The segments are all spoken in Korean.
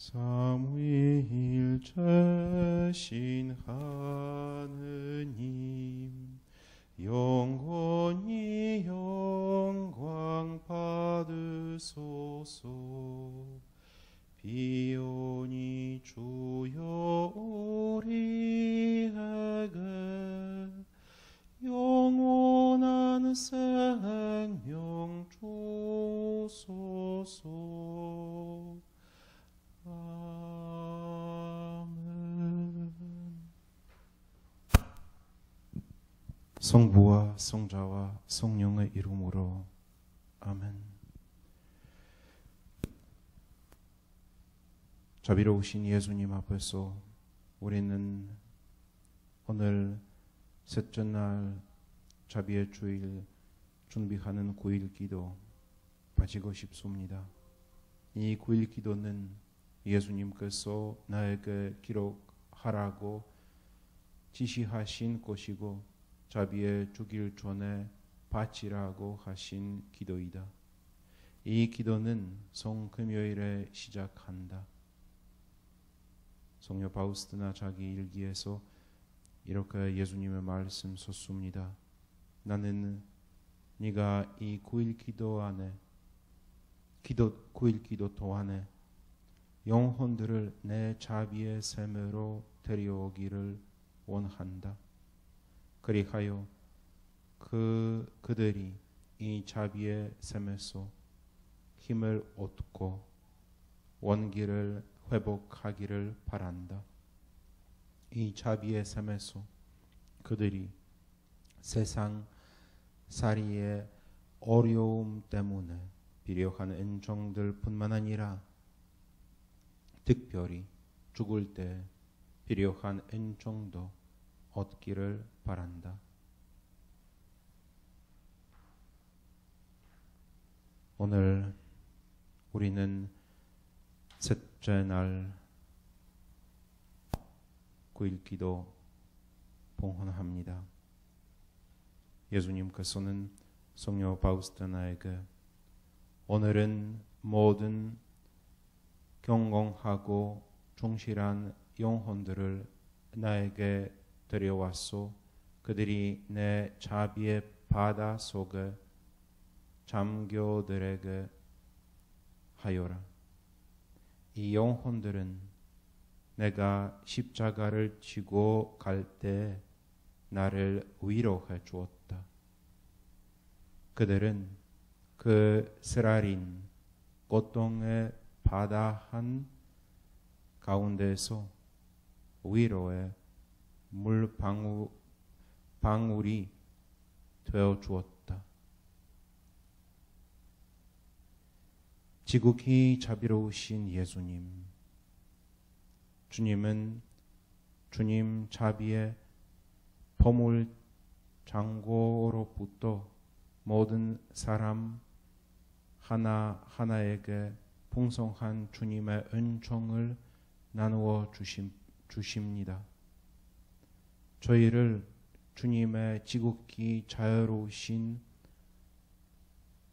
삼위일체신 하느님 영원히 영광 받으소서. 비오니 주여 우리에게 영원한 생명 주소서. 아멘. 성부와 성자와 성령의 이름으로 아멘. 자비로우신 예수님 앞에서 우리는 오늘 셋째 날 자비의 주일 준비하는 9일 기도 바치고 싶습니다. 이 9일 기도는 예수님께서 나에게 기록하라고 지시하신 것이고 자비의 주길 전에 바치라고 하신 기도이다. 이 기도는 성금요일에 시작한다. 성녀 바우스티나 자기 일기에서 이렇게 예수님의 말씀 썼습니다. 나는 네가 이 9일 기도 안에 9일 기도 동안에 영혼들을 내 자비의 샘으로 데려오기를 원한다. 그리하여 그들이 이 자비의 샘에서 힘을 얻고 원기를 회복하기를 바란다. 이 자비의 샘에서 그들이 세상 살이의 어려움 때문에 필요한 은총들 뿐만 아니라 특별히 죽을 때 필요한 은총도 얻기를 바란다. 오늘 우리는 셋째 날 9일 기도 봉헌합니다. 예수님께서는 성녀 바우스티나에게 오늘은 모든 경건하고 충실한 영혼들을 나에게 데려왔소. 그들이 내 자비의 바다 속에 잠겨들에게 하여라. 이 영혼들은 내가 십자가를 지고 갈 때 나를 위로해 주었다. 그들은 그 쓰라린 고통의 바다 한 가운데서 위로의 물방울이 되어 주었다. 지극히 자비로우신 예수님, 주님은 주님 자비의 보물 창고로부터 모든 사람 하나하나에게 풍성한 주님의 은총을 나누어 주십니다. 저희를 주님의 지극히 자유로우신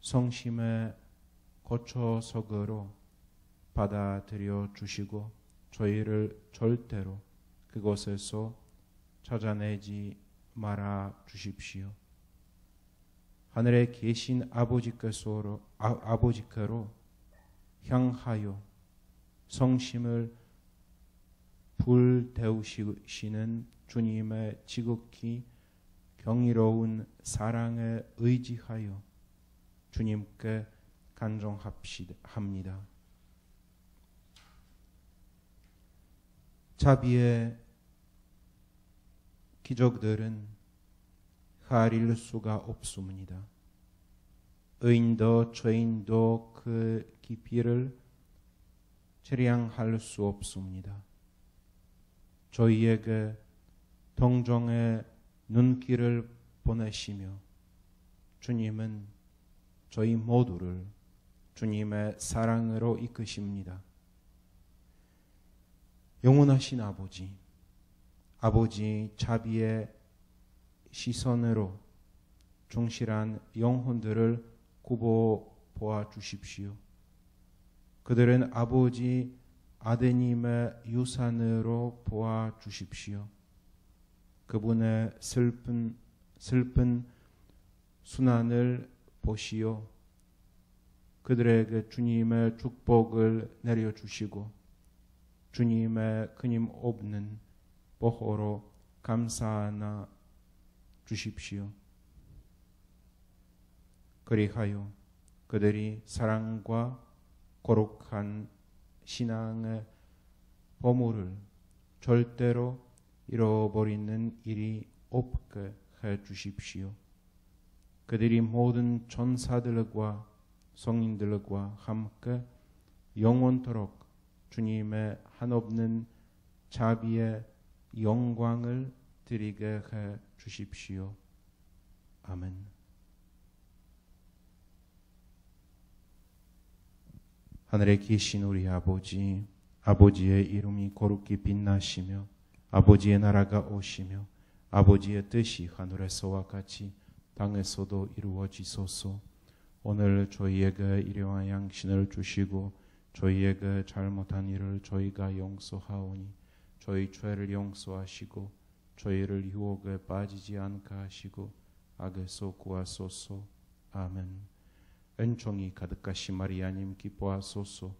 성심의 거처석으로 받아들여 주시고 저희를 절대로 그곳에서 찾아내지 말아 주십시오. 하늘에 계신 아버지께로 향하여 성심을 불태우시는 주님의 지극히 경이로운 사랑에 의지하여 주님께 간청합니다. 자비의 기적들은 가릴 수가 없습니다. 의인도 죄인도 그 깊이를 체량할 수 없습니다. 저희에게 동정의 눈길을 보내시며 주님은 저희 모두를 주님의 사랑으로 이끄십니다. 영원하신 아버지 자비의 시선으로 충실한 영혼들을 굽어 보아 주십시오. 그들은 아버지 아드님의 유산으로 보아 주십시오. 그분의 슬픈 순환을 보시오. 그들에게 주님의 축복을 내려주시고 주님의 끊임없는 보호로 감사하나 주십시오. 그리하여 그들이 사랑과 거룩한 신앙의 보물을 절대로 잃어버리는 일이 없게 해 주십시오. 그들이 모든 천사들과 성인들과 함께 영원토록 주님의 한없는 자비의 영광을 드리게 해 주십시오. 아멘. 하늘에 계신 우리 아버지, 아버지의 이름이 거룩히 빛나시며 아버지의 나라가 오시며 아버지의 뜻이 하늘에서와 같이 땅에서도 이루어지소서. 오늘 저희에게 일용할 양식을 주시고 저희에게 잘못한 일을 저희가 용서하오니 저희 죄를 용서하시고 저희를 유혹에 빠지지 않게 하시고 악에서 구하소서. 아멘. 은총이 가득하신 마리아님 기뻐하소서.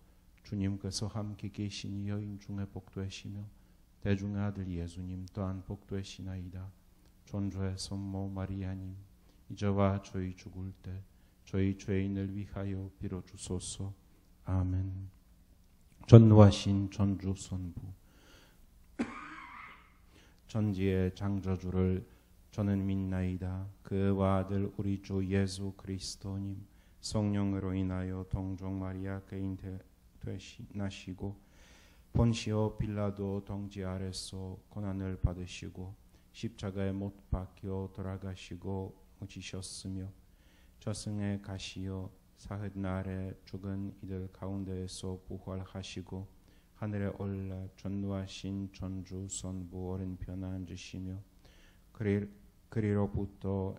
주님께서 함께 계시니 여인 중에 복되시며 대중의 아들 예수님 또한 복되시나이다. 존귀의 성모 마리아님, 이제와 저희 죽을 때 저희 죄인을 위하여 빌어주소서. 아멘. 전노하신 전주 선부, 전지의 창조주를 저는 믿나이다. 그와 아들 우리 주 예수 그리스도님, 성령으로 인하여 동정 마리아께 잉태나시고 본시오 빌라도 통치 아래서 고난을 받으시고 십자가에 못 박혀 돌아가시고 묻히셨으며 저승에 가시어 사흘날에 죽은 이들 가운데에서 부활하시고 하늘에 올라 전노하신 전주 선부 오른편에 앉으시며 그리로부터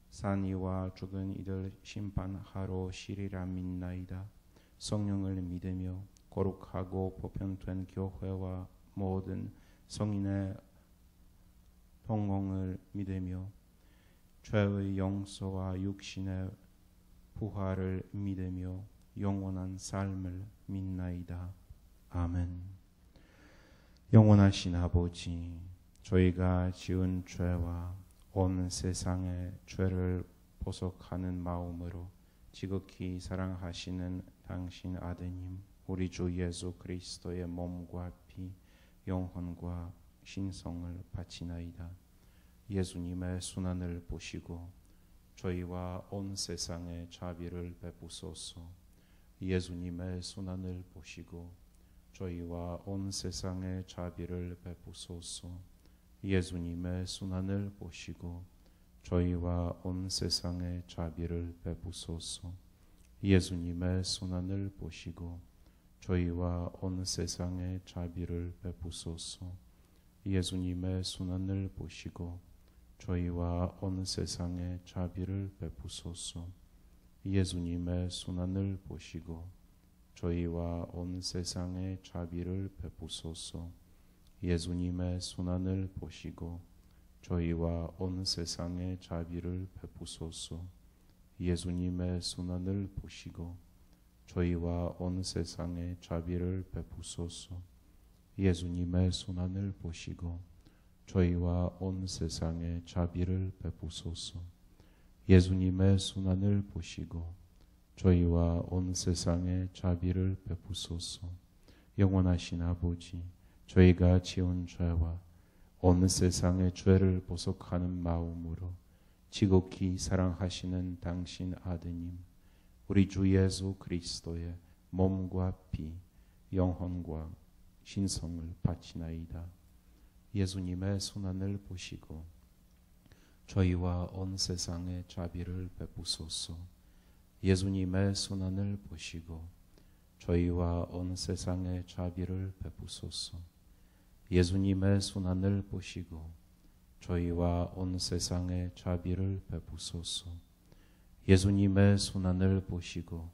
산이와 죽은 이들 심판하러 오시리라 믿나이다. 성령을 믿으며 거룩하고 보편된 교회와 모든 성인의 동공을 믿으며 죄의 용서와 육신의 부활을 믿으며 영원한 삶을 믿나이다. 아멘. 영원하신 아버지, 저희가 지은 죄와 온 세상의 죄를 보속하는 마음으로 지극히 사랑하시는 당신 아드님 우리 주 예수 그리스도의 몸과 피, 영혼과 신성을 바치나이다. 예수님의 순환을 보시고 저희와 온 세상에 자비를 베푸소서. 예수님의 순환을 보시고 저희와 온 세상에 자비를 베푸소서. 예수님의 순환을 보시고 저희와 온 세상에 자비를 베푸소서. 예수님의 순환을 보시고 저희와 온 세상에 자비를 베푸소서. 예수님의 순환을 보시고 저희와 온 세상에 자비를 베푸소서. 예수님의 순환을 보시고 저희와 온 세상에 자비를 베푸소서. 예수님의 순환을 보시고 저희와 온 세상에 자비를 베푸소서. 예수님의 순환을 보시고 저희와 온 세상에 자비를 베푸소서. 예수님의 순환을 보시고 저희와 온 세상에 자비를 베푸소서. 예수님의 순환을 보시고 저희와 온 세상에 자비를 베푸소서. 영원하신 아버지, 저희가 지은 죄와 온 세상의 죄를 보속하는 마음으로 지극히 사랑하시는 당신 아드님 우리 주 예수 그리스도의 몸과 피, 영혼과 신성을 바치나이다. 예수님의 순환을 보시고 저희와 온 세상에 자비를 베푸소서. 예수님의 순환을 보시고 저희와 온 세상에 자비를 베푸소서. 예수님의 순환을 보시고 저희와 온 세상에 자비를 베푸소서. 예수님의 순환을 보시고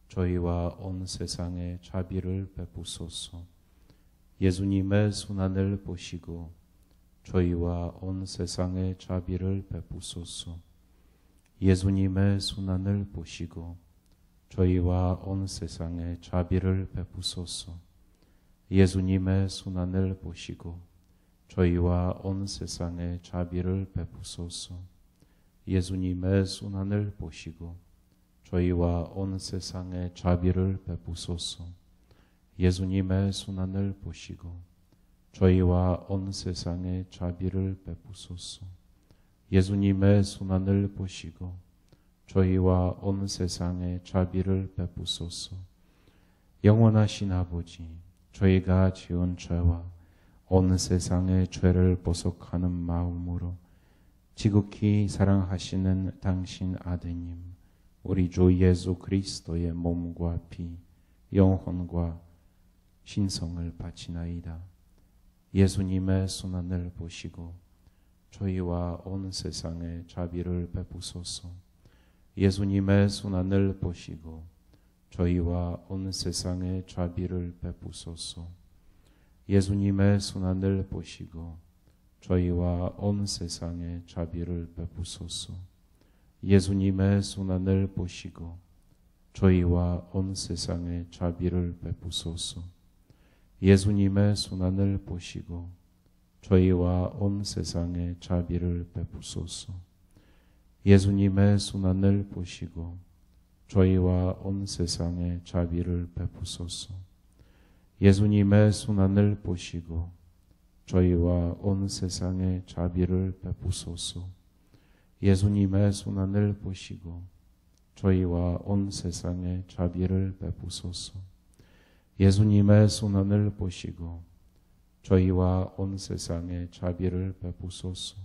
저희와 온 세상에 자비를 베푸소서. 예수님의 순환을 보시고 저희와 온 세상에 자비를 베푸소서. 예수님의 순환을 보시고 저희와 온 세상에 자비를 베푸소서. 예수님의 순환을 보시고 저희와 온 세상에 자비를 베푸소서. 예수님의 순환을 보시고 저희와 온 세상에 자비를 베푸소서. 예수님의 순환을 보시고 저희와 온 세상에 자비를 베푸소서. 예수님의 순환을 보시고 저희와 온 세상에 자비를 베푸소서. 영원하신 아버지, 저희가 지은 죄와 온 세상의 죄를 보속하는 마음으로 지극히 사랑하시는 당신 아드님, 우리 주 예수 그리스도의 몸과 피, 영혼과 신성을 바치나이다. 예수님의 순환을 보시고 저희와 온 세상에 자비를 베푸소서. 예수님의 순환을 보시고 저희와 온 세상에 자비를 베푸소서. 예수님의 순환을 보시고 저희와 온 세상에 자비를 베푸소서. 예수님의 순환을 보시고 저희와 온 세상에 자비를 베푸소서. 예수님의 순환을 보시고 저희와 온 세상에 자비를 베푸소서. 예수님의 순환을 보시고 저희와 온 세상에 자비를 베푸소서. 예수님의 순환을 보시고 저희와 온 세상에 자비를 베푸소서. 예수님의 순환을 보시고 저희와 온 세상에 자비를 베푸소서. 예수님의 순환을 보시고 저희와 온 세상에 자비를 베푸소서.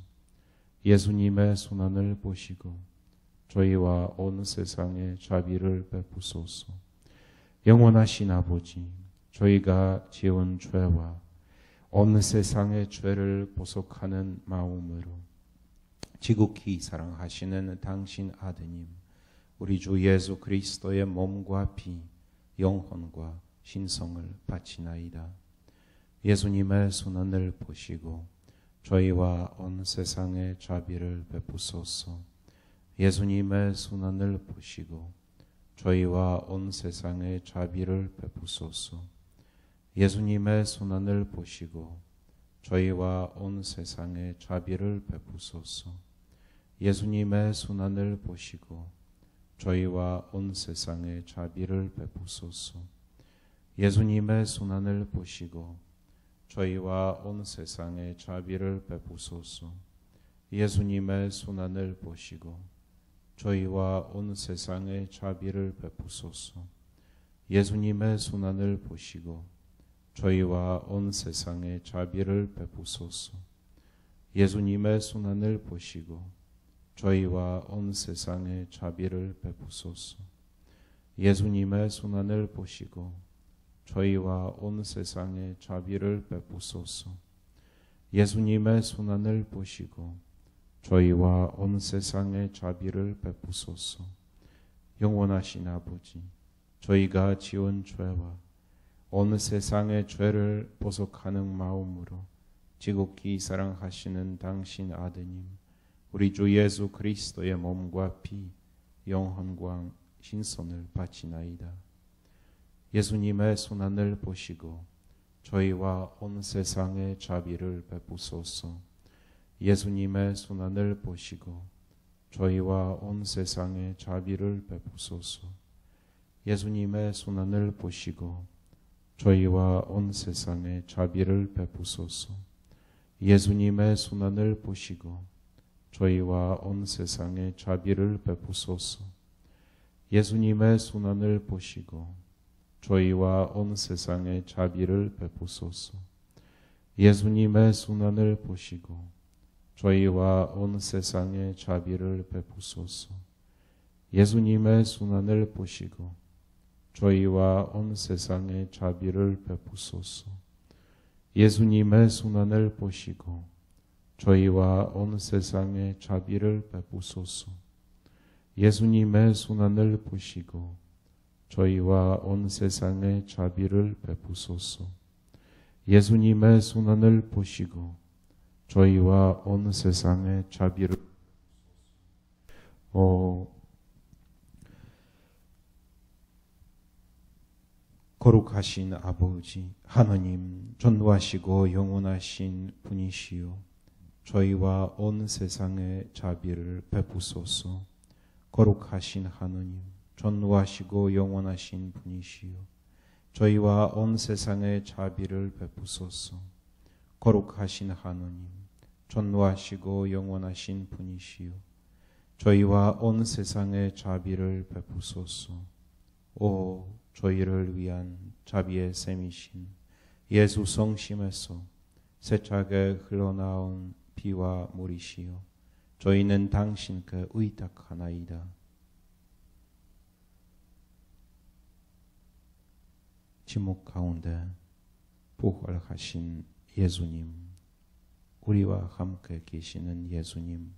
예수님의 순환을 보시고 저희와 온 세상에 자비를 베푸소서. 영원하신 아버지, 저희가 지은 죄와 온 세상의 죄를 보속하는 마음으로 지극히 사랑하시는 당신 아드님, 우리 주 예수 그리스도의 몸과 피, 영혼과 신성을 바치나이다. 예수님의 순환을 보시고 저희와 온 세상에 자비를 베푸소서. 예수님의 순환을 보시고 저희와 온 세상에 자비를 베푸소서. 예수님의 순환을 보시고 저희와 온 세상에 자비를 베푸소서. 예수님의 순환을 보시고 저희와 온 세상에 자비를 베푸소서. 예수님의 순환을 보시고 저희와 온 세상에 자비를 베푸소서. 예수님의 순환을 보시고 저희와 온 세상에 자비를 베푸소서. 예수님의 순환을 보시고 저희와 온 세상에 자비를 베푸소서. 예수님의 순환을 보시고 저희와 온 세상에 자비를 베푸소서. 예수님의 순환을 보시고 저희와 온 세상에 자비를 베푸소서. 예수님의 순환을 보시고 저희와 온 세상에 자비를 베푸소서. 영원하신 아버지, 저희가 지은 죄와 온 세상의 죄를 보속하는 마음으로 지극히 사랑하시는 당신 아드님, 우리 주 예수 그리스도의 몸과 피, 영혼과 신성을 바치나이다. 예수님의 순환을 보시고 저희와 온 세상에 자비를 베푸소서. 예수님의 순환을 보시고 저희와 온 세상에 자비를 베푸소서. 예수님의 순환을 보시고 저희와 온 세상에 자비를 베푸소서. 예수님의 순환을 보시고 저희와 온 세상에 자비를 베푸소서. 예수님의 순환을 보시고 저희와 온 세상에 자비를 베푸소서. 예수님의 순환을 보시고 저희와 온 세상에 자비를 베푸소서. 예수님의 순환을 보시고 저희와 온 세상에 자비를 베푸소서. 예수님의 순환을 보시고 저희와 온 세상에 자비를 베푸소서. 예수님의 순환을 보시고 저희와 온 세상에 자비를 베푸소서. 예수님의 순환을 보시고 저희와 온 세상에 자비를 거룩하신 아버지 하나님, 전노하시고 영원하신 분이시요 저희와 온 세상에 자비를 베푸소서. 거룩하신 하나님, 전노하시고 영원하신 분이시요 저희와 온 세상에 자비를 베푸소서. 거룩하신 하나님, 전노하시고 영원하신 분이시요 저희와 온 세상에 자비를 베푸소서. 오 저희를 위한 자비의 샘이신 예수 성심에서 세차게 흘러나온 피와 물이시요 저희는 당신께 의탁하나이다. 지목 가운데 부활하신 예수님, 우리와 함께 계시는 예수님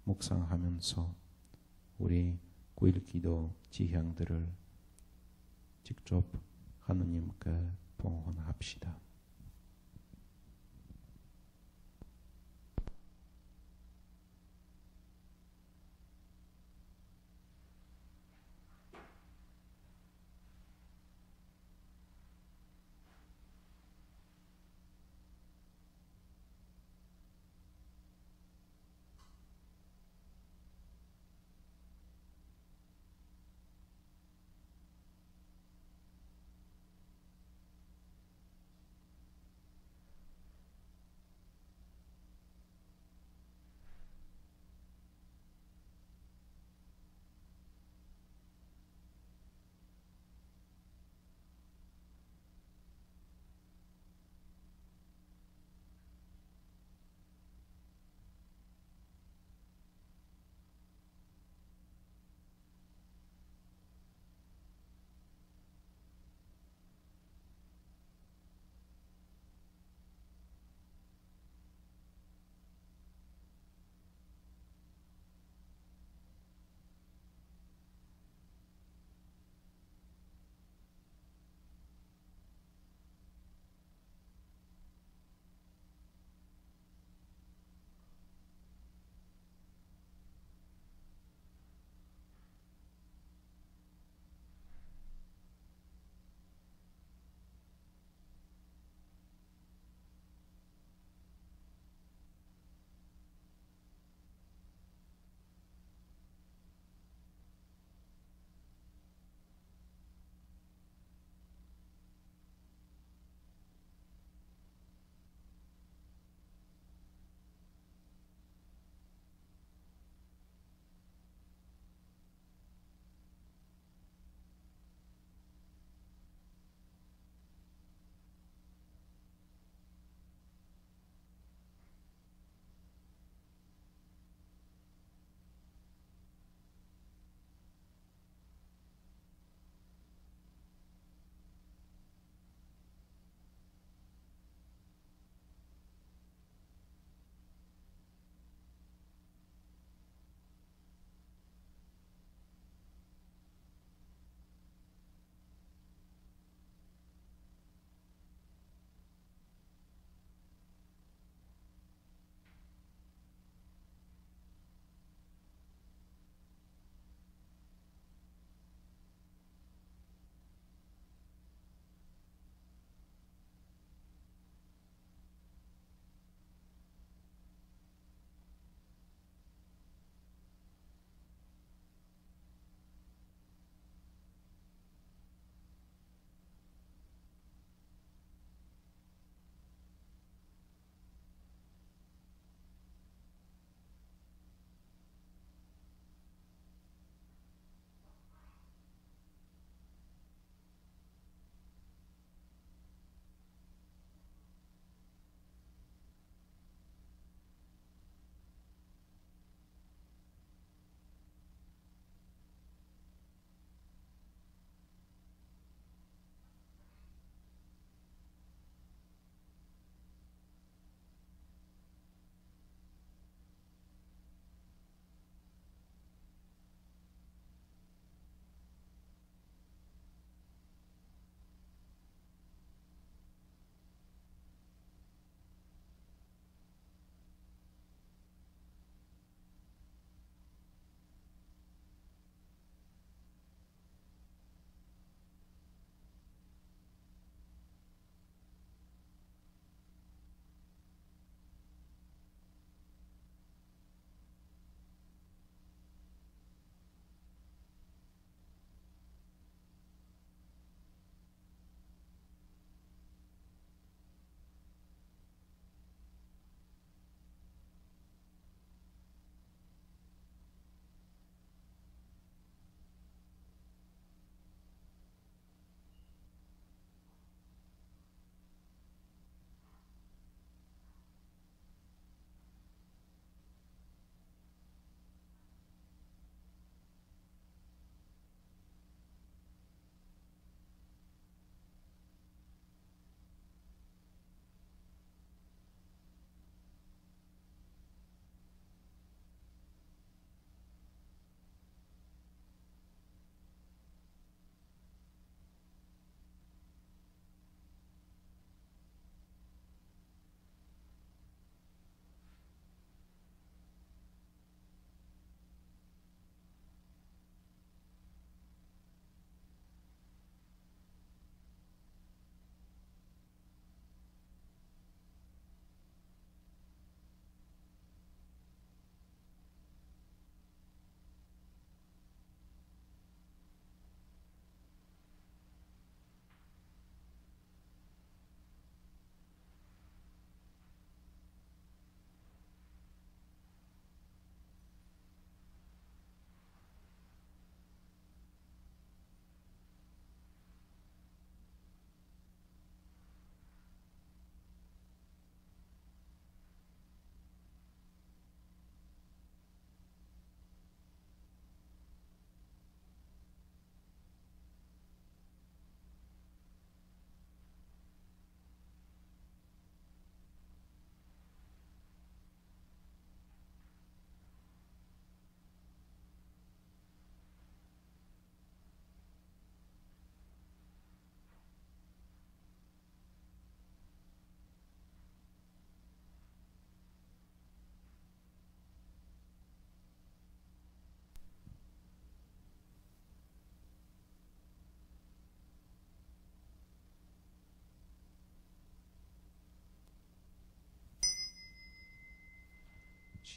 묵상하면서 우리 9일 기도 지향들을 직접 하느님께 봉헌합시다.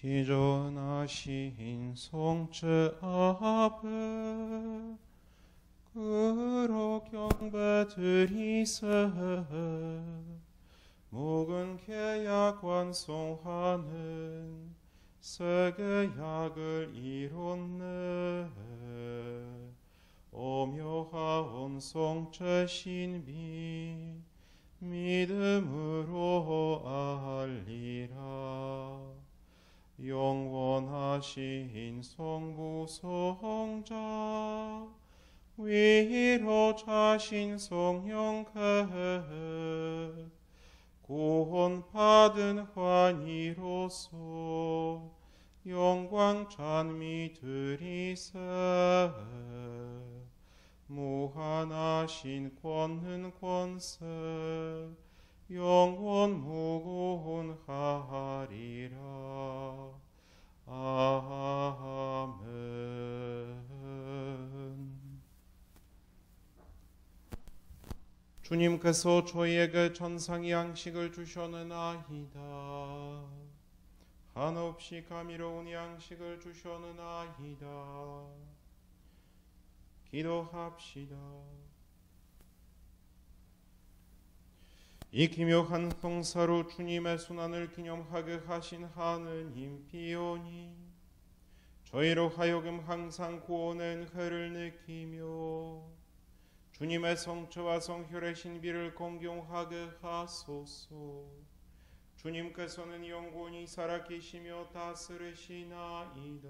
시전하신 성체 앞에 그러 경배드리세. 묵은 계약 완성하는 새 계약을 이뤘네. 오묘하온 성체 신비 믿음으로 알리라. 영원하신 성부 성자 위로 자신 성령 그 구원받은 환희로서 영광 찬미 드리세. 무한하신 권능 권세 영원 무궁하리라. 아멘. 주님께서 저희에게 전상의 양식을 주셨느나이다. 한없이 감미로운 양식을 주셨느나이다. 기도합시다. 이 기묘한 성사로 주님의 순환을 기념하게 하신 하느님 비오니 저희로 하여금 항상 구원의 은혜를 느끼며 주님의 성체와 성혈의 신비를 공경하게 하소서. 주님께서는 영원히 살아계시며 다스리시나이다.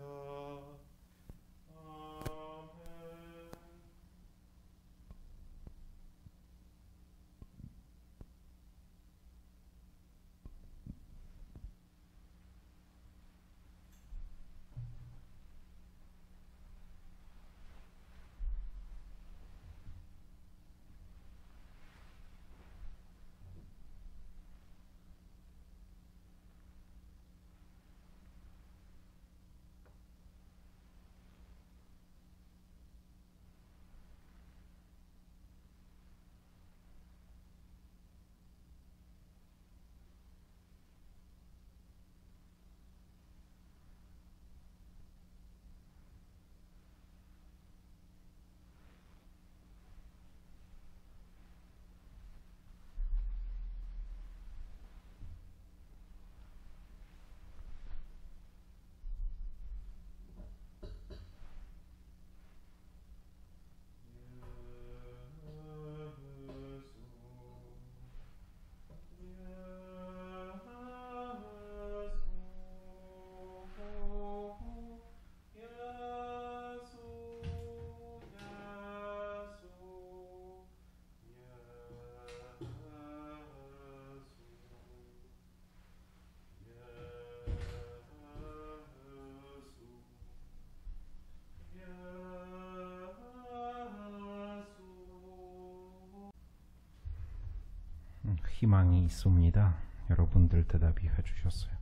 희망이 있습니다. 여러분들 대답이 해주셨어요.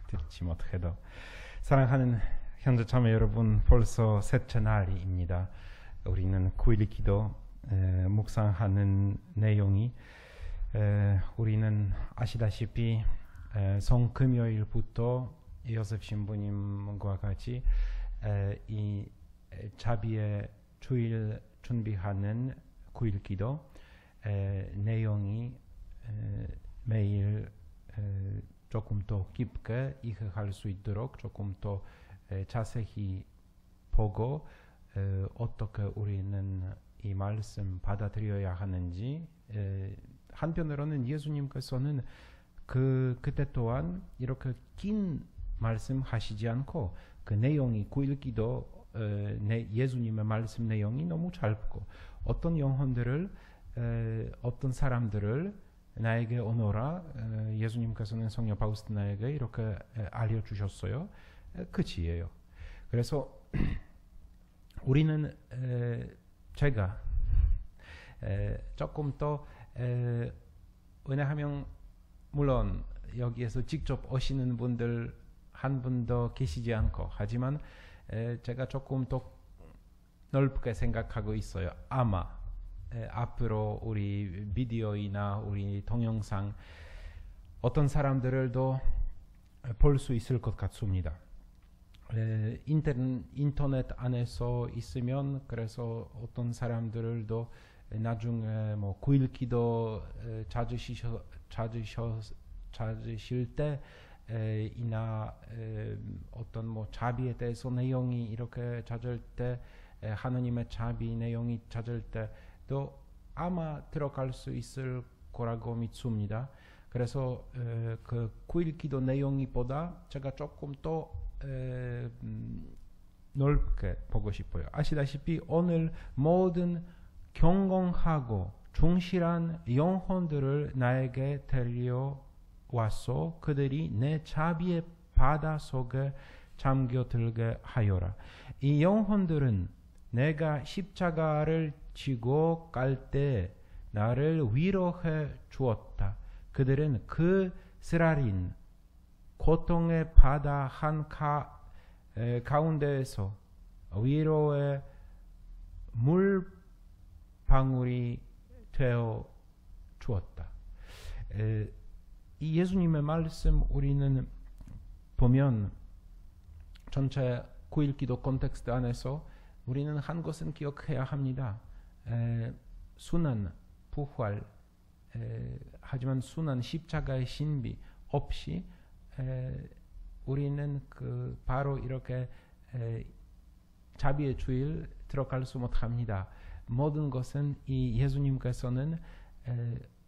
듣지 못해도. 사랑하는 현재 참여 여러분, 벌써 셋째 날입니다. 우리는 9일 기도 묵상하는 내용이 우리는 아시다시피 성금요일부터 요셉 신부님과 같이 이 자비의 주일 준비하는 9일 기도 내용이 매일 조금 더 깊게 이해할 수 있도록 조금 더 자세히 보고 어떻게 우리는 이 말씀 받아들여야 하는지, 한편으로는 예수님께서는 그때 또한 이렇게 긴 말씀 하시지 않고 그 내용이 9일 기도 예수님의 말씀 내용이 너무 짧고 어떤 영혼들을 어떤 사람들을 나에게 오너라 예수님께서는 성령 바우스티나에게 이렇게 알려주셨어요. 끝이에요. 그래서 우리는 제가 조금 더 왜냐하면 물론 여기에서 직접 오시는 분들 한 분도 계시지 않고 하지만 제가 조금 더 넓게 생각하고 있어요. 아마 앞으로 우리 비디오이나 우리 동영상 어떤 사람들도 볼 수 있을 것 같습니다. 인터넷 안에서 있으면 그래서 어떤 사람들도 나중에 뭐 9일 기도 찾으실 때 이나 어떤 뭐 자비에 대해서 내용이 이렇게 찾을 때 하나님의 자비 내용이 찾을 때도 아마 들어갈 수 있을 거라고 믿습니다. 그래서 그 9일 기도 내용이보다 제가 조금 더 넓게 보고 싶어요. 아시다시피 오늘 모든 경건하고 충실한 영혼들을 나에게 데려와서 그들이 내 자비의 바다 속에 잠겨들게 하여라. 이 영혼들은 내가 십자가를 지고 갈 때 나를 위로해 주었다. 그들은 그 쓰라린 고통의 바다 한 가운데에서 위로의 물방울이 되어 주었다. 이 예수님의 말씀 우리는 보면 전체 9일 기도 콘텍스트 안에서 우리는 한 것은 기억해야 합니다. 순환, 부활, 하지만 순환 십자가의 신비 없이 우리는 그 바로 이렇게 자비의 주일 들어갈 수 못합니다. 모든 것은 이 예수님께서는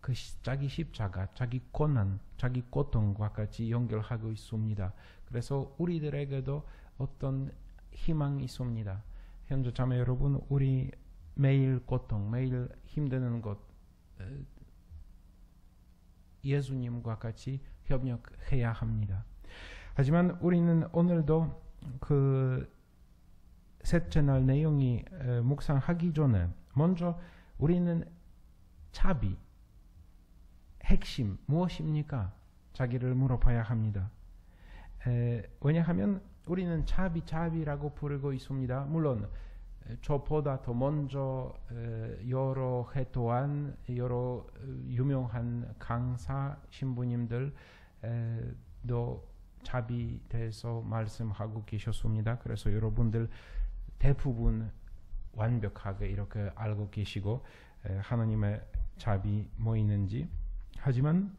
그 자기 십자가, 자기 고난, 자기 고통과 같이 연결하고 있습니다. 그래서 우리들에게도 어떤 희망이 있습니다. 현재 자매 여러분, 우리 매일 고통, 매일 힘드는 것 예수님과 같이 협력해야 합니다. 하지만 우리는 오늘도 그 셋째 날 내용이 묵상하기 전에 먼저 우리는 자비, 핵심 무엇입니까? 자기를 물어봐야 합니다. 왜냐하면 우리는 자비라고 부르고 있습니다. 물론 저보다 더 먼저 여러 해 동안 여러 유명한 강사 신부님들도 자비에 대해서 말씀하고 계셨습니다. 그래서 여러분들 대부분 완벽하게 이렇게 알고 계시고 하나님의 자비 뭐 있는지. 하지만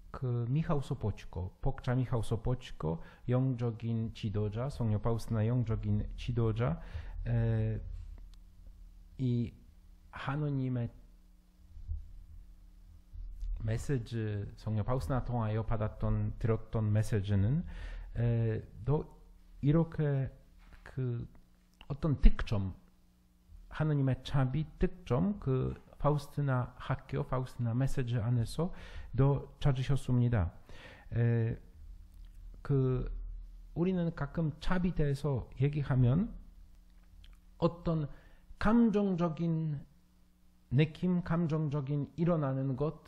그 미하우 소포치코, 복자 미하우 소포치코, 영적인 지도자, 성령 파우스티나 영적인 지도자, 이 하느님의 메시지, 성령 파우스티나 통하여 들었던 메시지는 또 이렇게 그 어떤 특점, 하느님의 자비 특점, 그 파우스티나 학교, 파우스티나 메시지 안에서도 찾으셨습니다. 우리는 가끔 자비에 대해서 얘기하면 어떤 감정적인 느낌, 감정적인 일어나는 것,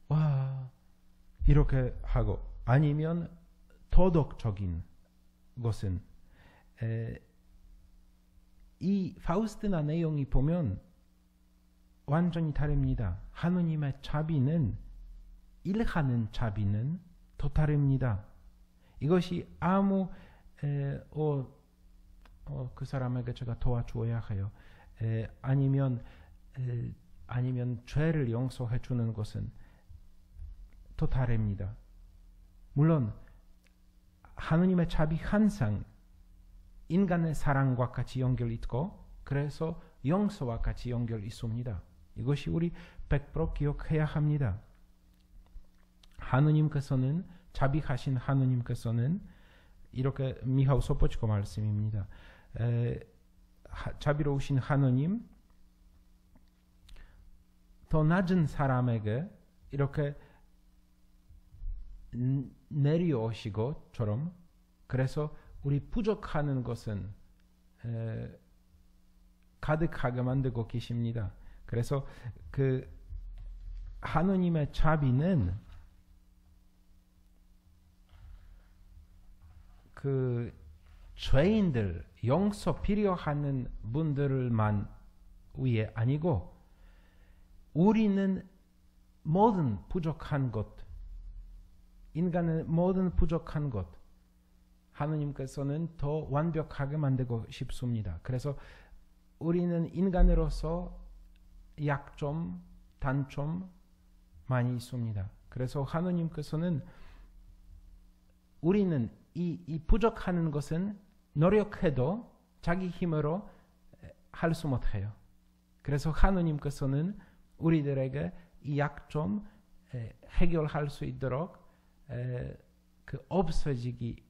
와, 이렇게 하고, 아니면 도덕적인 것은, 이 파우스티나 내용이 보면 완전히 다릅니다. 하느님의 자비는, 일하는 자비는 더 다릅니다. 이것이 아무 그 사람에게 제가 도와줘야 해요. 아니면 죄를 용서해 주는 것은 더 다릅니다. 물론 하느님의 자비 항상 인간의 사랑과 같이 연결 있고 그래서 용서와 같이 연결 있습니다. 이것이 우리 100% 기억해야 합니다. 하느님께서는, 자비하신 하느님께서는 이렇게 미하우 소포치코 말씀입니다. 자비로우신 하느님, 더 낮은 사람에게 이렇게 내려오시고처럼, 그래서 우리 부족하는 것은 가득하게 만들고 계십니다. 그래서 그 하느님의 자비는 그 죄인들, 용서 필요하는 분들만 위해 아니고 우리는 모든 부족한 것, 인간의 모든 부족한 것 하느님께서는 더 완벽하게 만들고 싶습니다. 그래서 우리는 인간으로서 약점, 단점 많이 있습니다. 그래서 하느님께서는 우리는 이 부족하는 것은 노력해도 자기 힘으로 할 수 못해요. 그래서 하느님께서는 우리들에게 이 약점 해결할 수 있도록 그 없어지기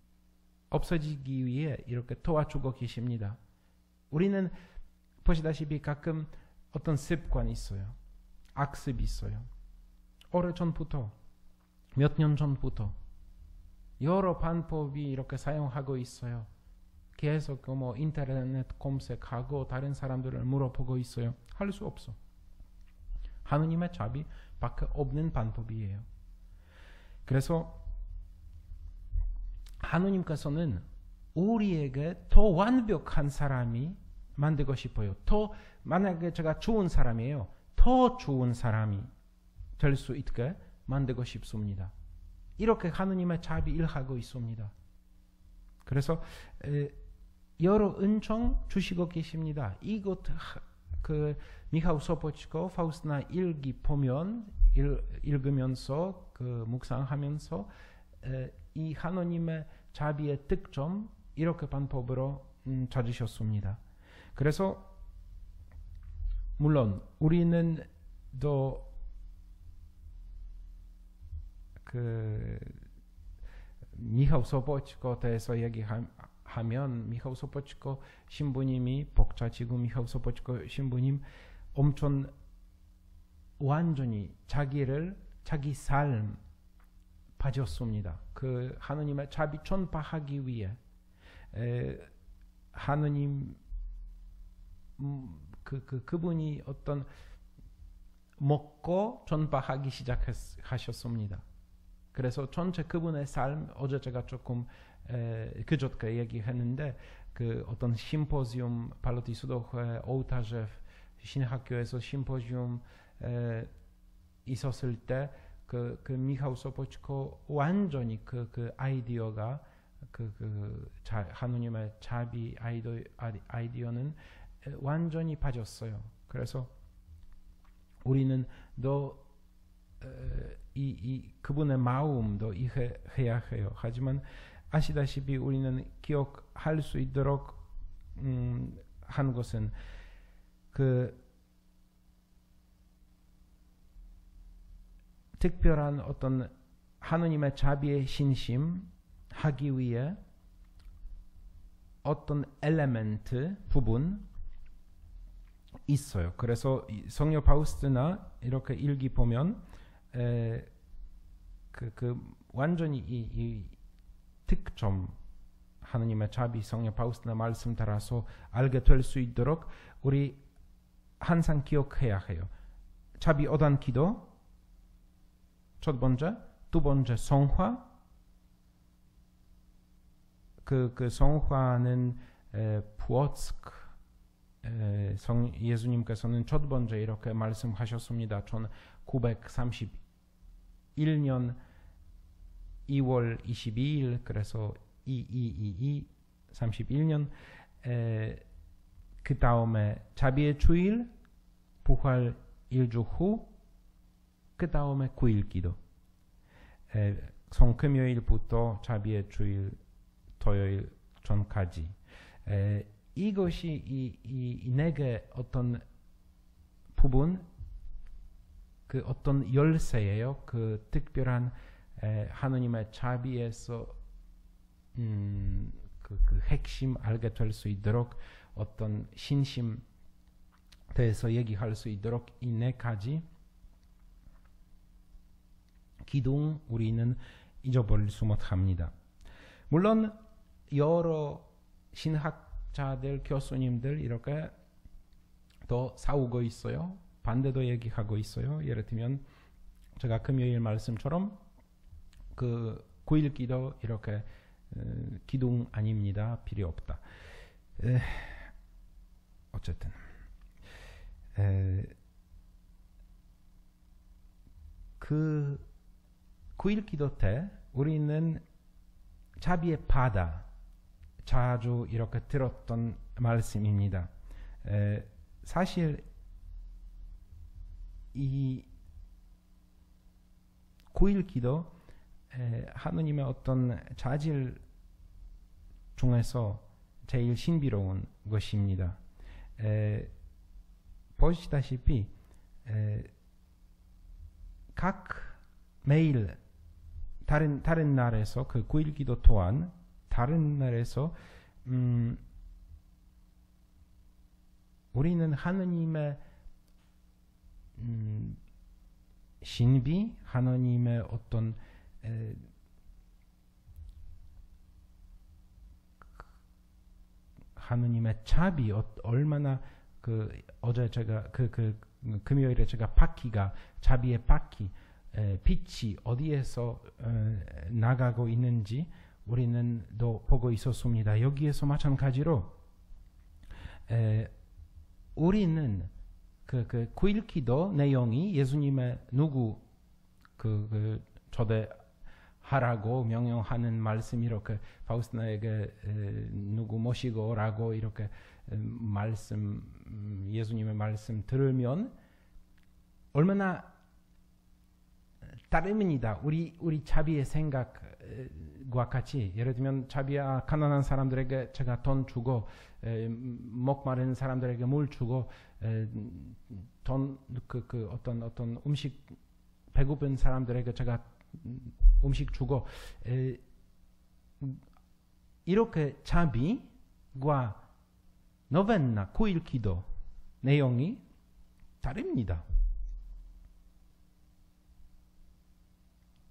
위해 이렇게 도와주고 계십니다. 우리는 보시다시피 가끔 어떤 습관이 있어요. 악습이 있어요. 오래전부터 몇 년 전부터 여러 방법이 이렇게 사용하고 있어요. 계속 뭐 인터넷 검색하고 다른 사람들을 물어보고 있어요. 할 수 없어. 하느님의 자비 밖에 없는 방법이에요. 그래서 하느님께서는 우리에게 더 완벽한 사람이 만들고 싶어요. 만약에 제가 좋은 사람이에요. 더 좋은 사람이 될 수 있게 만들고 싶습니다. 이렇게 하느님의 자비 일하고 있습니다. 그래서 여러 은총 주시고 계십니다. 이것 미하일 소포치코 파우스티나 일기 보면 읽으면서 묵상하면서 이 하느님의 자비의 특점 이렇게 방법으로 찾으셨습니다. 그래서 물론 우리는 또 미하일 소포치코에 대해서 얘기하면 미하일 소포치코 신부님이 복자지구 미하일 소포치코 신부님 엄청 완전히 자기 삶 빠졌습니다. 하느님의 자비 전파하기 위해 하느님 그분이 어떤 먹고 전파하기 시작하셨습니다. 그래서 전체 그분의 삶 어제 제가 조금 그저께 얘기했는데 어떤 심포지움 팔로티 수도회 오우타제프 신학교에서 심포지움 있었을 때 미하일 소포치코 완전히 아이디어가 하느님의 자비 아이디어는 완전히 빠졌어요. 그래서 우리는 그분의 마음도 이해해야 해요. 하지만 아시다시피 우리는 기억할 수 있도록 한 것은 특별한 어떤 하느님의 자비에 신심하기 위해 어떤 엘레멘트 부분 있어요. 그래서 성녀 파우스티나 이렇게 일기 보면 완전히 이 특점 하느님의 자비 성녀 파우스티나 말씀 따라서 알게 될 수 있도록 우리 항상 기억해야 해요. 자비 5단 기도 첫 번째, 두 번째 성화. 성화는 부어츠크 예수님께서는 첫 번째 이렇게 말씀하셨습니다. 1931년 2월 22일 그래서 31년 그 다음에 자비의 주일 부활 1주 후 그 다음에 9일 기도 성금요일부터 자비의 주일 토요일 전까지 이것이 내게 어떤 부분 어떤 열쇠예요. 특별한 하느님의 자비에서 핵심 알게 될 수 있도록 어떤 신심 대해서 얘기할 수 있도록 이 네 가지 기둥 우리는 잊어버릴 수 못합니다. 물론 여러 신학자들, 교수님들 이렇게 더 싸우고 있어요. 반대도 얘기하고 있어요. 예를 들면 제가 금요일 말씀처럼 9일 기도 이렇게 기둥 아닙니다. 필요 없다. 어쨌든 9일 기도 때 우리는 자비의 바다 자주 이렇게 들었던 말씀입니다. 사실 이 9일 기도 하느님의 어떤 자질 중에서 제일 신비로운 것입니다. 보시다시피 각 매일 다른 날에서 그 9일 기도 또한 다른 날에서 우리는 하느님의 신비, 하느님의 어떤 하느님의 자비 얼마나 어제 제가 금요일에 제가 바퀴가 자비의 바퀴 빛이 어디에서 나가고 있는지 우리는 또 보고 있었습니다. 여기에서 마찬가지로 우리는 그 9일 기도 내용이 예수님의 누구 초대하라고 명령하는 말씀 이렇게 파우스티나에게 누구 모시고 오라고 이렇게 예수님의 말씀 들으면 얼마나 다릅니다. 우리 자비의 생각과 같이 예를 들면 자비야 가난한 사람들에게 제가 돈 주고 목 마른 사람들에게 물 주고 돈 어떤 음식 배고픈 사람들에게 제가 음식 주고 이렇게 자비과 노벤나 9일 기도 내용이 다릅니다.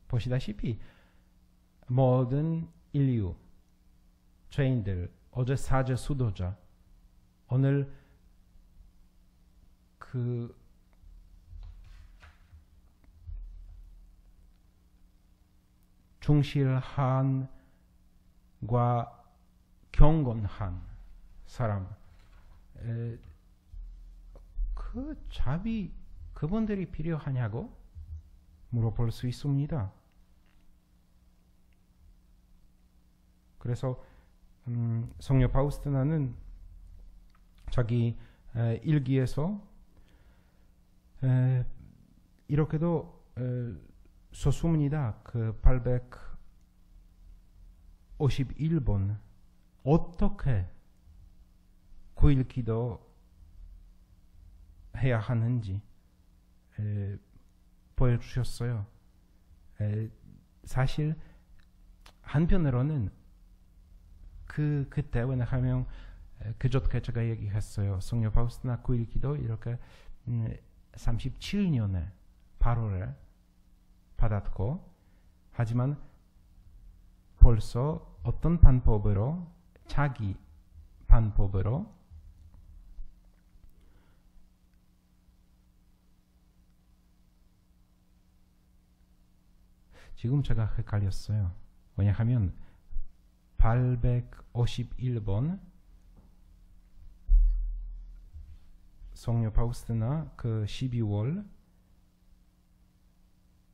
보시다시피 모든 인류 죄인들 어제 사제 수도자 오늘 중실한과 경건한 사람 그 자비 그분들이 필요하냐고 물어볼 수 있습니다. 그래서 성녀 파우스티나는 자기 일기에서 이렇게도 썼습니다. 그 851번 어떻게 9일 기도 해야 하는지 보여주셨어요. 사실 한편으로는 그때 왜냐하면 그저께 제가 얘기했어요. 성녀 파우스티나 9일 기도 이렇게 37년에 8월에 받았고 하지만 벌써 어떤 방법으로 자기 방법으로 지금 제가 헷갈렸어요. 왜냐하면 851번 성녀 파우스티나 그 12월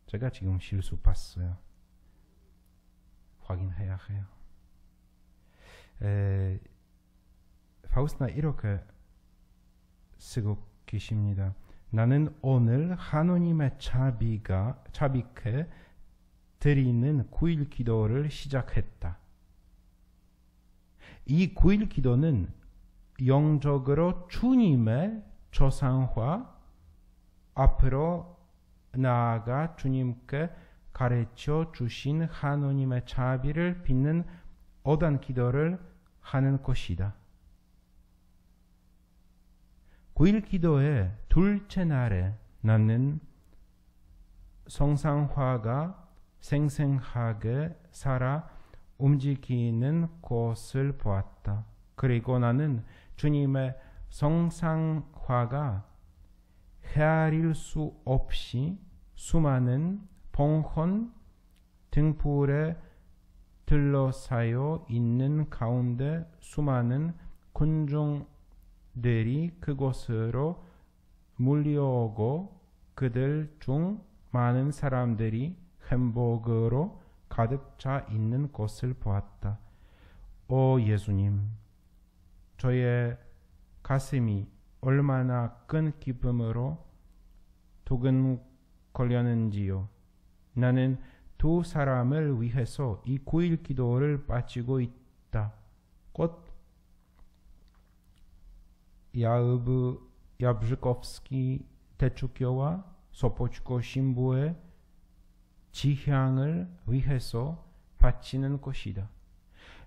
제가 지금 실수 봤어요. 확인해야 해요. 파우스티나 이렇게 쓰고 계십니다. 나는 오늘 하느님의 자비께 드리는 9일 기도를 시작했다. 이 9일 기도는 영적으로 주님의 조상화 앞으로 나아가 주님께 가르쳐 주신 하느님의 자비를 빚는 오단 기도를 하는 것이다. 9일 기도의 둘째 날에 나는 성상화가 생생하게 살아 움직이는 곳을 보았다. 그리고 나는 주님의 성상화가 헤아릴 수 없이 수많은 봉헌 등불에 둘러싸여 있는 가운데 수많은 군중들이 그곳으로 몰려오고 그들 중 많은 사람들이 행복으로 가득 차 있는 것을 보았다. 오 예수님, 저의 가슴이 얼마나 큰 기쁨으로 두근거렸는지요. 나는 두 사람을 위해서 이 9일 기도를 바치고 있다. 곧 야브즈kov스키 대주교와 소포츠코 신부의 지향을 위해서 바치는 것이다.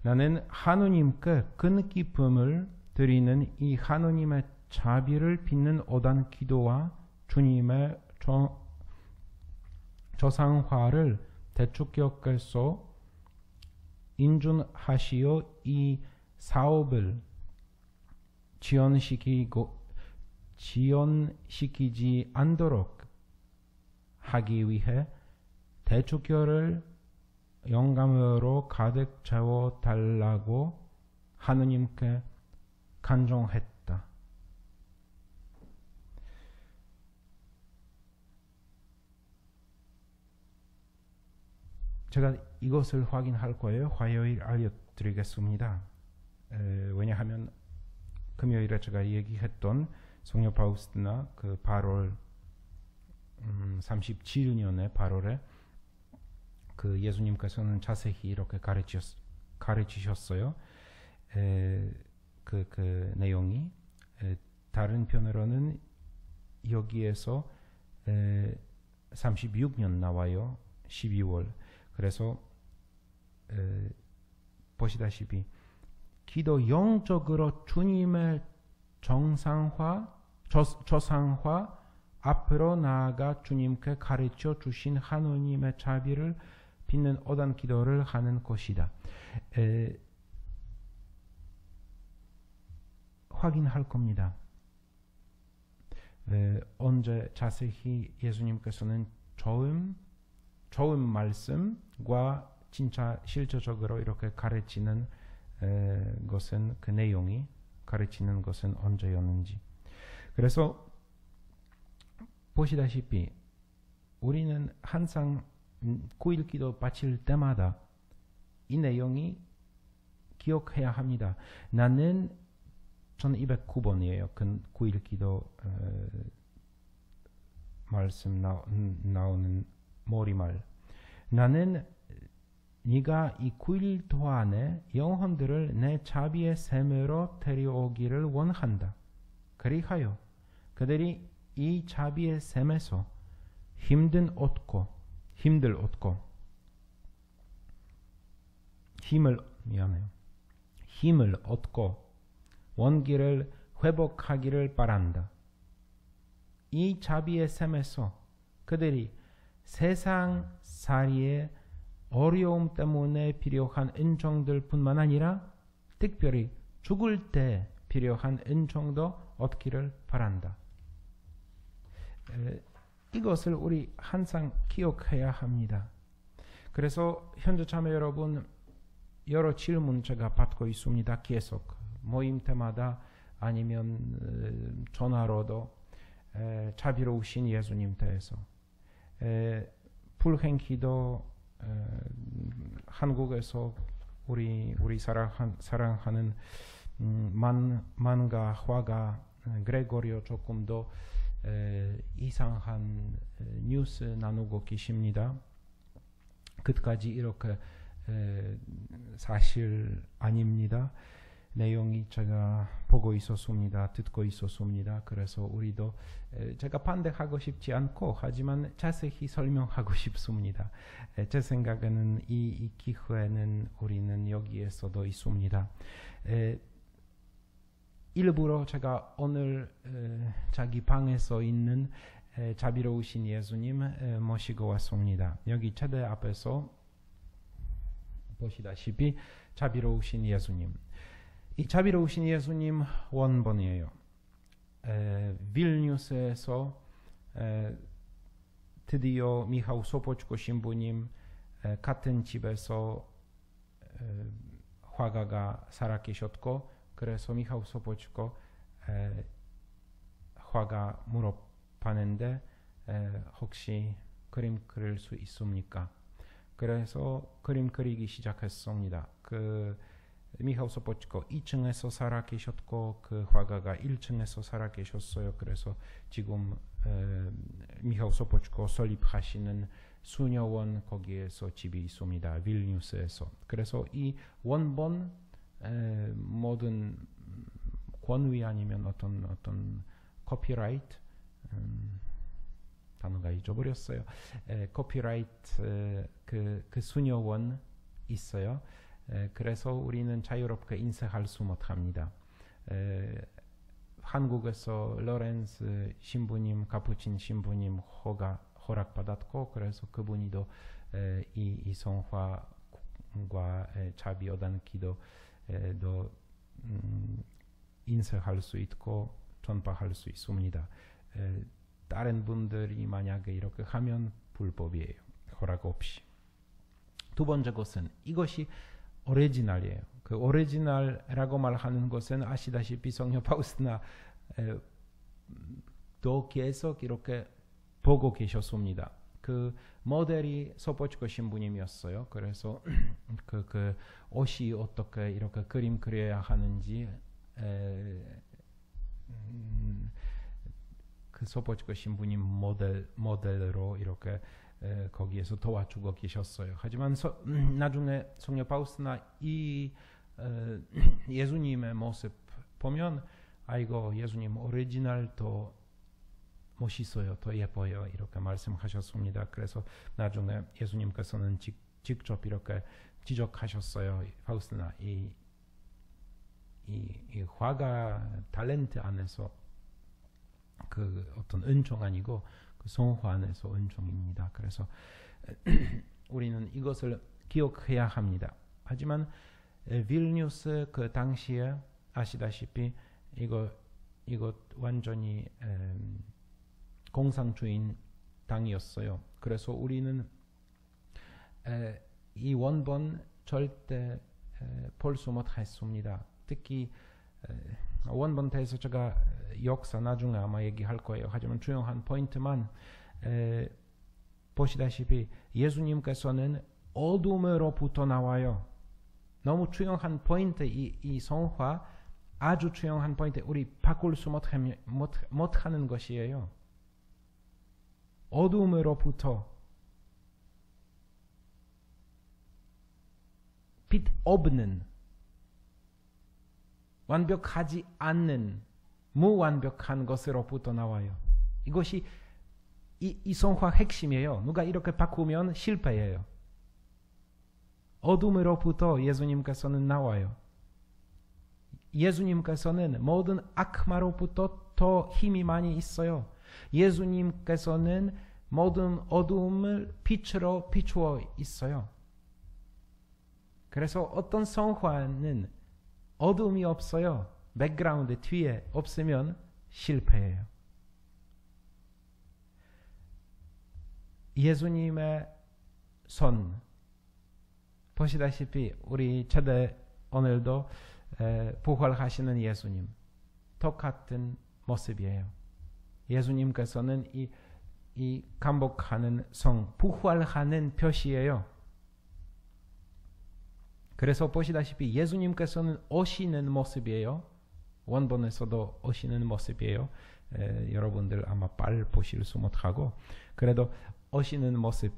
나는 하느님께 큰 기쁨을 드리는 이 하느님의 자비를 빚는 오단 기도와 주님의 조상화를 대주교께서 인준하시어 이 사업을 지연시키지 않도록 하기 위해 대주교를 영감으로 가득 채워 달라고 하느님께 간청했다. 제가 이것을 확인할 거예요. 화요일 알려드리겠습니다. 왜냐하면 금요일에 제가 얘기했던 성녀 파우스티나 그 8월 37년에 8월에 그 예수님께서는 자세히 이렇게 가르치셨어요. 그 내용이 다른 편으로는 여기에서 36년 나와요. 12월. 그래서 보시다시피 기도 영적으로 주님의 조상화 앞으로 나아가 주님께 가르쳐 주신 하느님의 자비를 빚는 오단 기도를 하는 것이다. 확인할 겁니다. 언제 자세히 예수님께서는 좋은 말씀과 진짜 실제적으로 이렇게 가르치는 것은 그 내용이 가르치는 것은 언제였는지. 그래서 보시다시피 우리는 항상 9일 기도 바칠 때마다 이 내용이 기억해야 합니다. 나는 1209번이에요. 그 9일 기도 말씀 나오는 머리말. 나는 네가 이 9일 동안에 영혼들을 내 자비의 샘으로 데려오기를 원한다. 그리하여 그들이 이 자비의 샘에서 힘을 얻고 원기를 회복하기를 바란다. 이 자비의 샘에서 그들이 세상살이의 어려움 때문에 필요한 은총들 뿐만 아니라 특별히 죽을 때 필요한 은총도 얻기를 바란다. 이것을 우리 항상 기억해야 합니다. 그래서 현재 참여 여러분 여러 질문 제가 받고 있습니다. 계속 모임 때마다 아니면 전화로도 자비로우신 예수님 대해서 불행기도 한국에서 우리 사랑하는 만가 화가 그레고리오 조금 더 이상한 뉴스 나누고 계십니다. 끝까지 이렇게 사실 아닙니다. 내용이 제가 보고 있었습니다. 듣고 있었습니다. 그래서 우리도 제가 반대하고 싶지 않고 하지만 자세히 설명하고 싶습니다. 제 생각에는 이 기회는 우리는 여기에서도 있습니다. 일부러 제가 오늘 자기 방에서 있는 자비로우신 예수님 모시고 왔습니다. 여기 최대 앞에서 보시다시피 자비로우신 예수님. 이 자비로우신 예수님 원본이에요. 빌뉴스에서 드디어 미하우 소포츠코 신부님 같은 집에서 화가가 살아계셨고 그래서 미하우 소포츠코 화가 물어봤는데 혹시 그림 그릴 수 있습니까? 그래서 그림 그리기 시작했습니다. 그 미하일 소포츠코 2층에서 살아 계셨고 그 화가가 1층에서 살아 계셨어요. 그래서 지금 미하일 소포츠코 설립하시는 수녀원 거기에서 집이 있습니다. 빌뉴스에서. 그래서 이 원본 모든 권위 아니면 어떤 커피라이트 단어가 잊어버렸어요. 커피라이트 그 수녀원 있어요. 그래서 우리는 자유롭게 인쇄할 수 못합니다. 한국에서 로렌스 신부님, 카푸친 신부님 허락받았고 그래서 그분이도 이 성화과 자비 요단 기도도 인쇄할 수 있고 전파할 수 있습니다. 다른 분들이 만약에 이렇게 하면 불법이에요. 허락 없이. 두 번째 것은 이것이 오리지널이에요. 그 오리지널이라고 말하는 것은 아시다시피 성녀 파우스티나 또 계속 이렇게 보고 계셨습니다. 그 모델이 소포츠코 신부님이었어요. 그래서 그 옷이 어떻게 이렇게 그림 그려야 하는지 그 소포츠코 신부님 모델로 이렇게 거기에서 도와주고 계셨어요. 하지만 나중에 성녀 파우스티나 이 예수님의 모습 보면 아이고 예수님 오리지널 더 멋있어요. 더 예뻐요. 이렇게 말씀하셨습니다. 그래서 나중에 예수님께서는 직접 이렇게 지적하셨어요. 파우스티나 이 화가 탤런트 안에서 그 어떤 은총 아니고 그 성화 안에서 은총입니다. 그래서 우리는 이것을 기억해야 합니다. 하지만 빌뉴스 그 당시에 아시다시피 이거 완전히 공산주의 당이었어요. 그래서 우리는 이 원본 절대 볼 수 못했습니다. 특히 원본 대해서 제가 역사 나중에 아마 얘기할 거예요. 하지만 중요한 포인트만 보시다시피 예수님께서는 어둠으로부터 나와요. 너무 중요한 포인트 이 성화 아주 중요한 포인트 우리 바꿀 수 못하는 것이에요. 어둠으로부터 빛 없는 완벽하지 않는 무완벽한 것으로부터 나와요. 이것이 이 성화 핵심이에요. 누가 이렇게 바꾸면 실패예요. 어둠으로부터 예수님께서는 나와요. 예수님께서는 모든 악마로부터 더 힘이 많이 있어요. 예수님께서는 모든 어둠을 빛으로 비추어 있어요. 그래서 어떤 성화는 어둠이 없어요. 백그라운드 뒤에 없으면 실패해요. 예수님의 손 보시다시피 우리 제대 오늘도 부활하시는 예수님 똑같은 모습이에요. 예수님께서는 이 감복하는 성 부활하는 표시예요. 그래서 보시다시피 예수님께서는 오시는 모습이에요. 원본에서도 오시는 모습이에요. 여러분들 아마 빨리 보실 수 못하고 그래도 오시는 모습,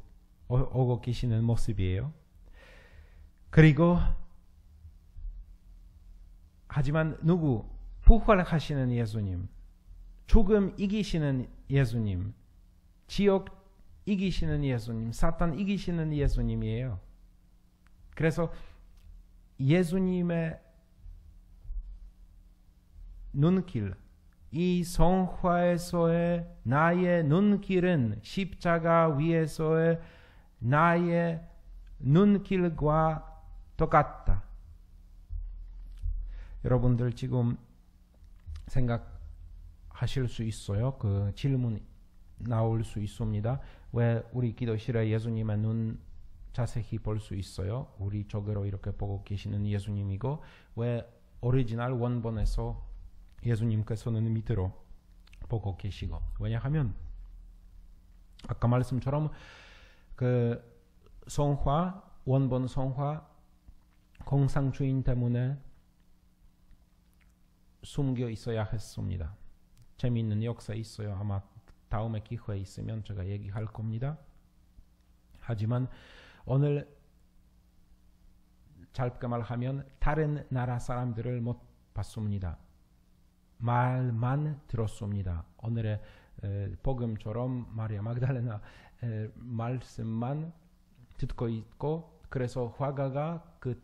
오고 계시는 모습이에요. 그리고 하지만 누구? 부활하시는 예수님, 죽음 이기시는 예수님, 지옥 이기시는 예수님, 사탄 이기시는 예수님이에요. 그래서 예수님의 눈길, 이 성화에서의 나의 눈길은 십자가 위에서의 나의 눈길과 똑같다. 여러분들 지금 생각하실 수 있어요. 그 질문 나올 수 있습니다. 왜 우리 기도실에 예수님의 눈 자세히 볼 수 있어요? 우리 쪽으로 이렇게 보고 계시는 예수님이고 왜 오리지널 원본에서 예수님께서는 밑으로 보고 계시고 왜냐하면 아까 말씀처럼 그 성화, 원본 성화 공상주의 때문에 숨겨 있어야 했습니다. 재미있는 역사 있어요. 아마 다음에 기회 있으면 제가 얘기할 겁니다. 하지만 오늘 짧게 말하면 다른 나라 사람들을 못 봤습니다. 말만 들었습니다. 오늘의 복음처럼 마리아 magdalena 말씀만 듣고 있고, 그래서 화가가 그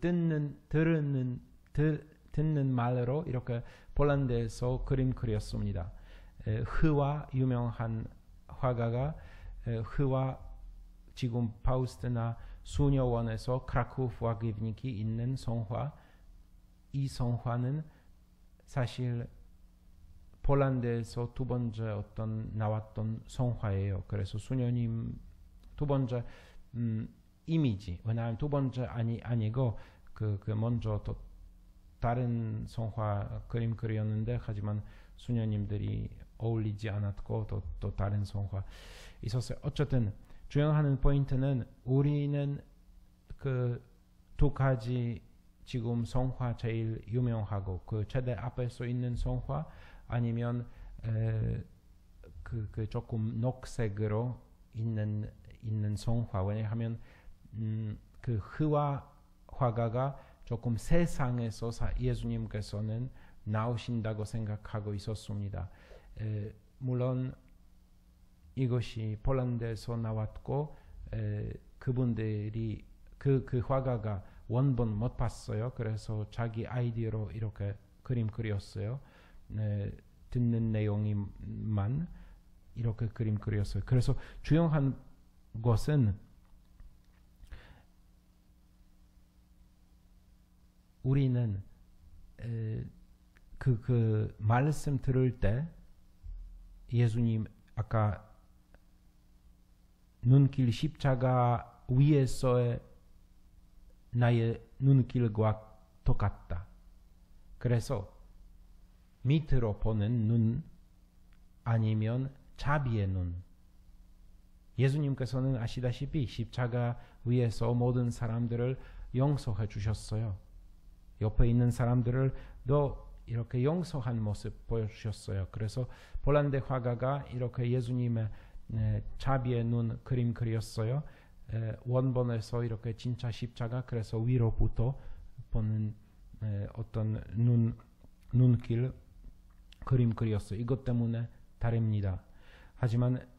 듣는 말로 이렇게 폴란드에서 그림 그렸습니다. 흐와 유명한 화가가 흐와 지금 파우스트나 수녀원에서 크라쿠프 화기브닉이 있는 성화, 이 성화는 사실 폴란드에서 두 번째 어떤 나왔던 성화예요. 그래서 수녀님 두 번째 이미지, 왜냐하면 두 번째 아니고 그 먼저 또 다른 성화 그림 그렸는데, 하지만 수녀님들이 어울리지 않았고 또 다른 성화 있었어요. 어쨌든 중요한 포인트는 우리는 그 두 가지 지금 성화 제일 유명하고 그 제대 앞에서 있는 성화, 아니면 그 조금 녹색으로 있는 성화. 왜냐하면 그 흐와 화가가 조금 세상에서 예수님께서는 나오신다고 생각하고 있었습니다. 물론 이것이 폴란드에서 나왔고 그분들이 그 화가가 원본 못 봤어요. 그래서 자기 아이디어로 이렇게 그림 그렸어요. 듣는 내용이만 이렇게 그림 그렸어요. 그래서 중요한 것은 우리는 그 말씀 들을 때 예수님 아까 눈길 십자가 위에서의 나의 눈길과 똑같다. 그래서 밑으로 보는 눈 아니면 자비의 눈. 예수님께서는 아시다시피 십자가 위에서 모든 사람들을 용서해 주셨어요. 옆에 있는 사람들을 더 이렇게 용서한 모습 보여주셨어요. 그래서 폴란드 화가가 이렇게 예수님의 자비의 눈 그림 그렸어요. 원본에서 이렇게 진짜 십자가, 그래서 위로부터 보는 어떤 눈길 그림 그렸어요. 이것 때문에 다릅니다. 하지만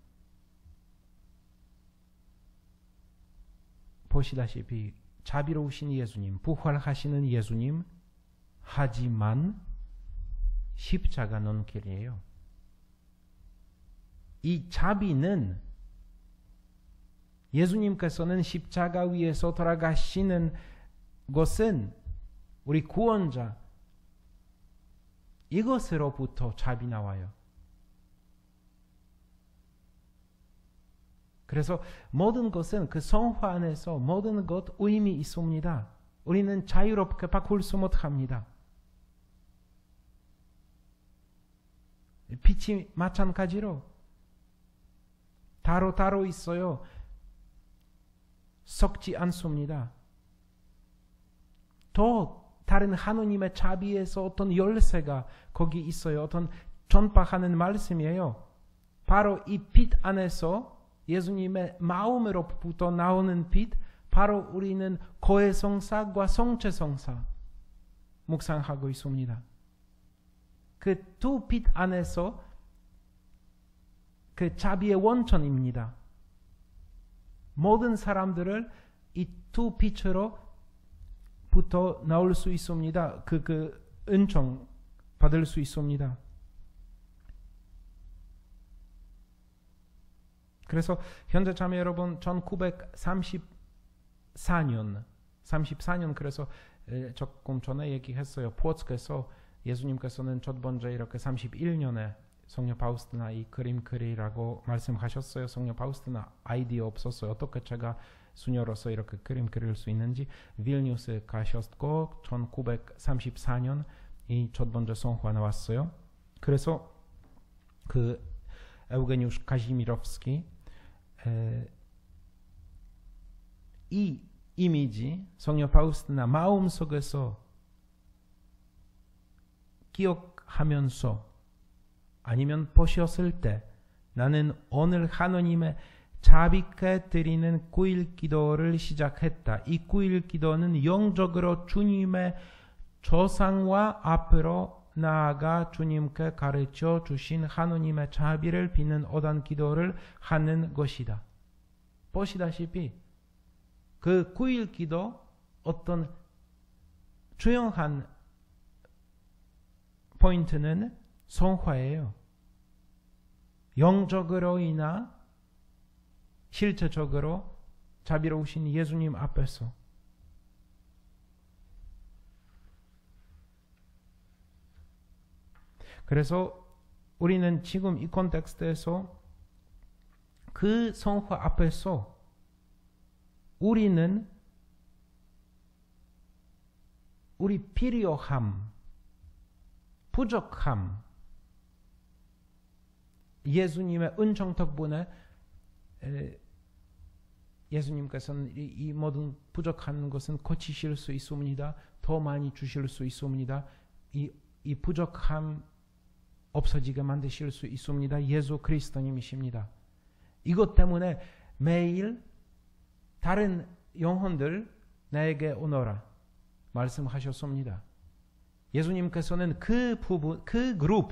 보시다시피 자비로우신 예수님, 부활하시는 예수님, 하지만 십자가 눈길이에요. 이 자비는 예수님께서는 십자가 위에서 돌아가시는 것은 우리 구원자, 이것으로부터 자비 나와요. 그래서 모든 것은 그 성화 안에서 모든 것 의미 있습니다. 우리는 자유롭게 바꿀 수 못합니다. 빛이 마찬가지로 따로 있어요. 섞지 않습니다. 또 다른 하느님의 자비에서 어떤 열쇠가 거기 있어요. 어떤 전파하는 말씀이에요. 바로 이 빛 안에서 예수님의 마음으로부터 나오는 빛, 바로 우리는 고해성사과 성체성사 묵상하고 있습니다. 그 두 빛 안에서 그 자비의 원천입니다. 모든 사람들을 이 두 빛으로부터 나올 수 있습니다. 그 은총 받을 수 있습니다. 그래서 현재 자매 여러분, 1934년 그래서 조금 전에 얘기했어요. 포츠에서 예수님께서는 첫 번째 이렇게 31년에 성녀 파우스티나 이 그림 그리라고 말씀하셨어요. 성녀 파우스티나 아이디어 없었어요. 어떻게 제가 수녀로서 이렇게 그림 그릴 수 있는지. 빌뉴스 가셨고 1934년 이 첫 번째 성화 나왔어요. 그래서 그 에우게니우sz 카지미rovski 이 이미지 성녀 파우스티나 마음속에서 기억하면서 아니면 보셨을 때 나는 오늘 하느님의 자비케 드리는 9일 기도를 시작했다. 이 9일 기도는 영적으로 주님의 조상과 앞으로 나아가 주님께 가르쳐 주신 하느님의 자비를 비는 오단 기도를 하는 것이다. 보시다시피 그 9일 기도 어떤 중요한 포인트는 성화예요. 영적으로이나 실제적으로 자비로우신 예수님 앞에서 그래서 우리는 지금 이 콘텍스트에서 그 성화 앞에서 우리는 우리 필요함, 부족함, 예수님의 은총 덕분에 예수님께서는 이 모든 부족한 것은 고치실 수 있습니다. 더 많이 주실 수 있습니다. 이 부족함 없어지게 만드실 수 있습니다. 예수 그리스도님이십니다. 이것 때문에 매일 다른 영혼들 나에게 오너라 말씀하셨습니다. 예수님께서는 그 부분, 그 그룹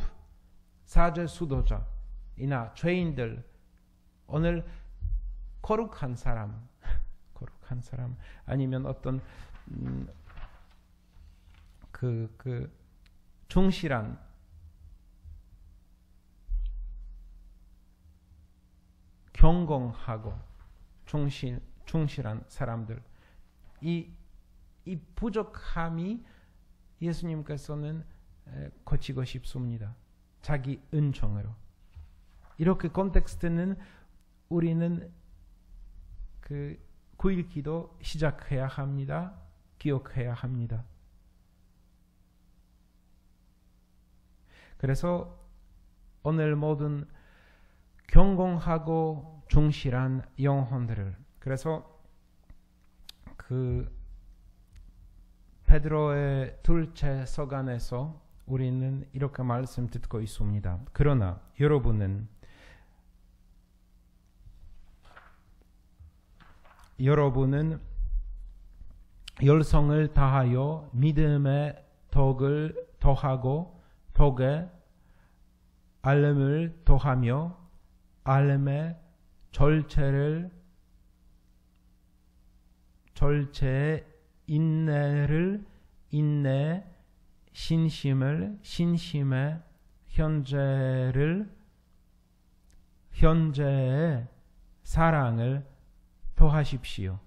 사제 수도자이나 죄인들 오늘 거룩한 사람 아니면 어떤 충실한 경공하고 충실한 사람들 이 부족함이 예수님께서는 고치고 싶습니다. 자기 은총으로. 이렇게 콘텍스트는 우리는 그 9일 기도 시작해야 합니다. 기억해야 합니다. 그래서 오늘 모든 경공하고 충실한 영혼들을 그래서 그 베드로의 둘째 서간에서 우리는 이렇게 말씀 듣고 있습니다. 그러나 여러분은 열성을 다하여 믿음의 덕을 더하고 덕에 알음을 더하며 알음에 절제에 인내를 인내 신심에 현재의 사랑을 더하십시오.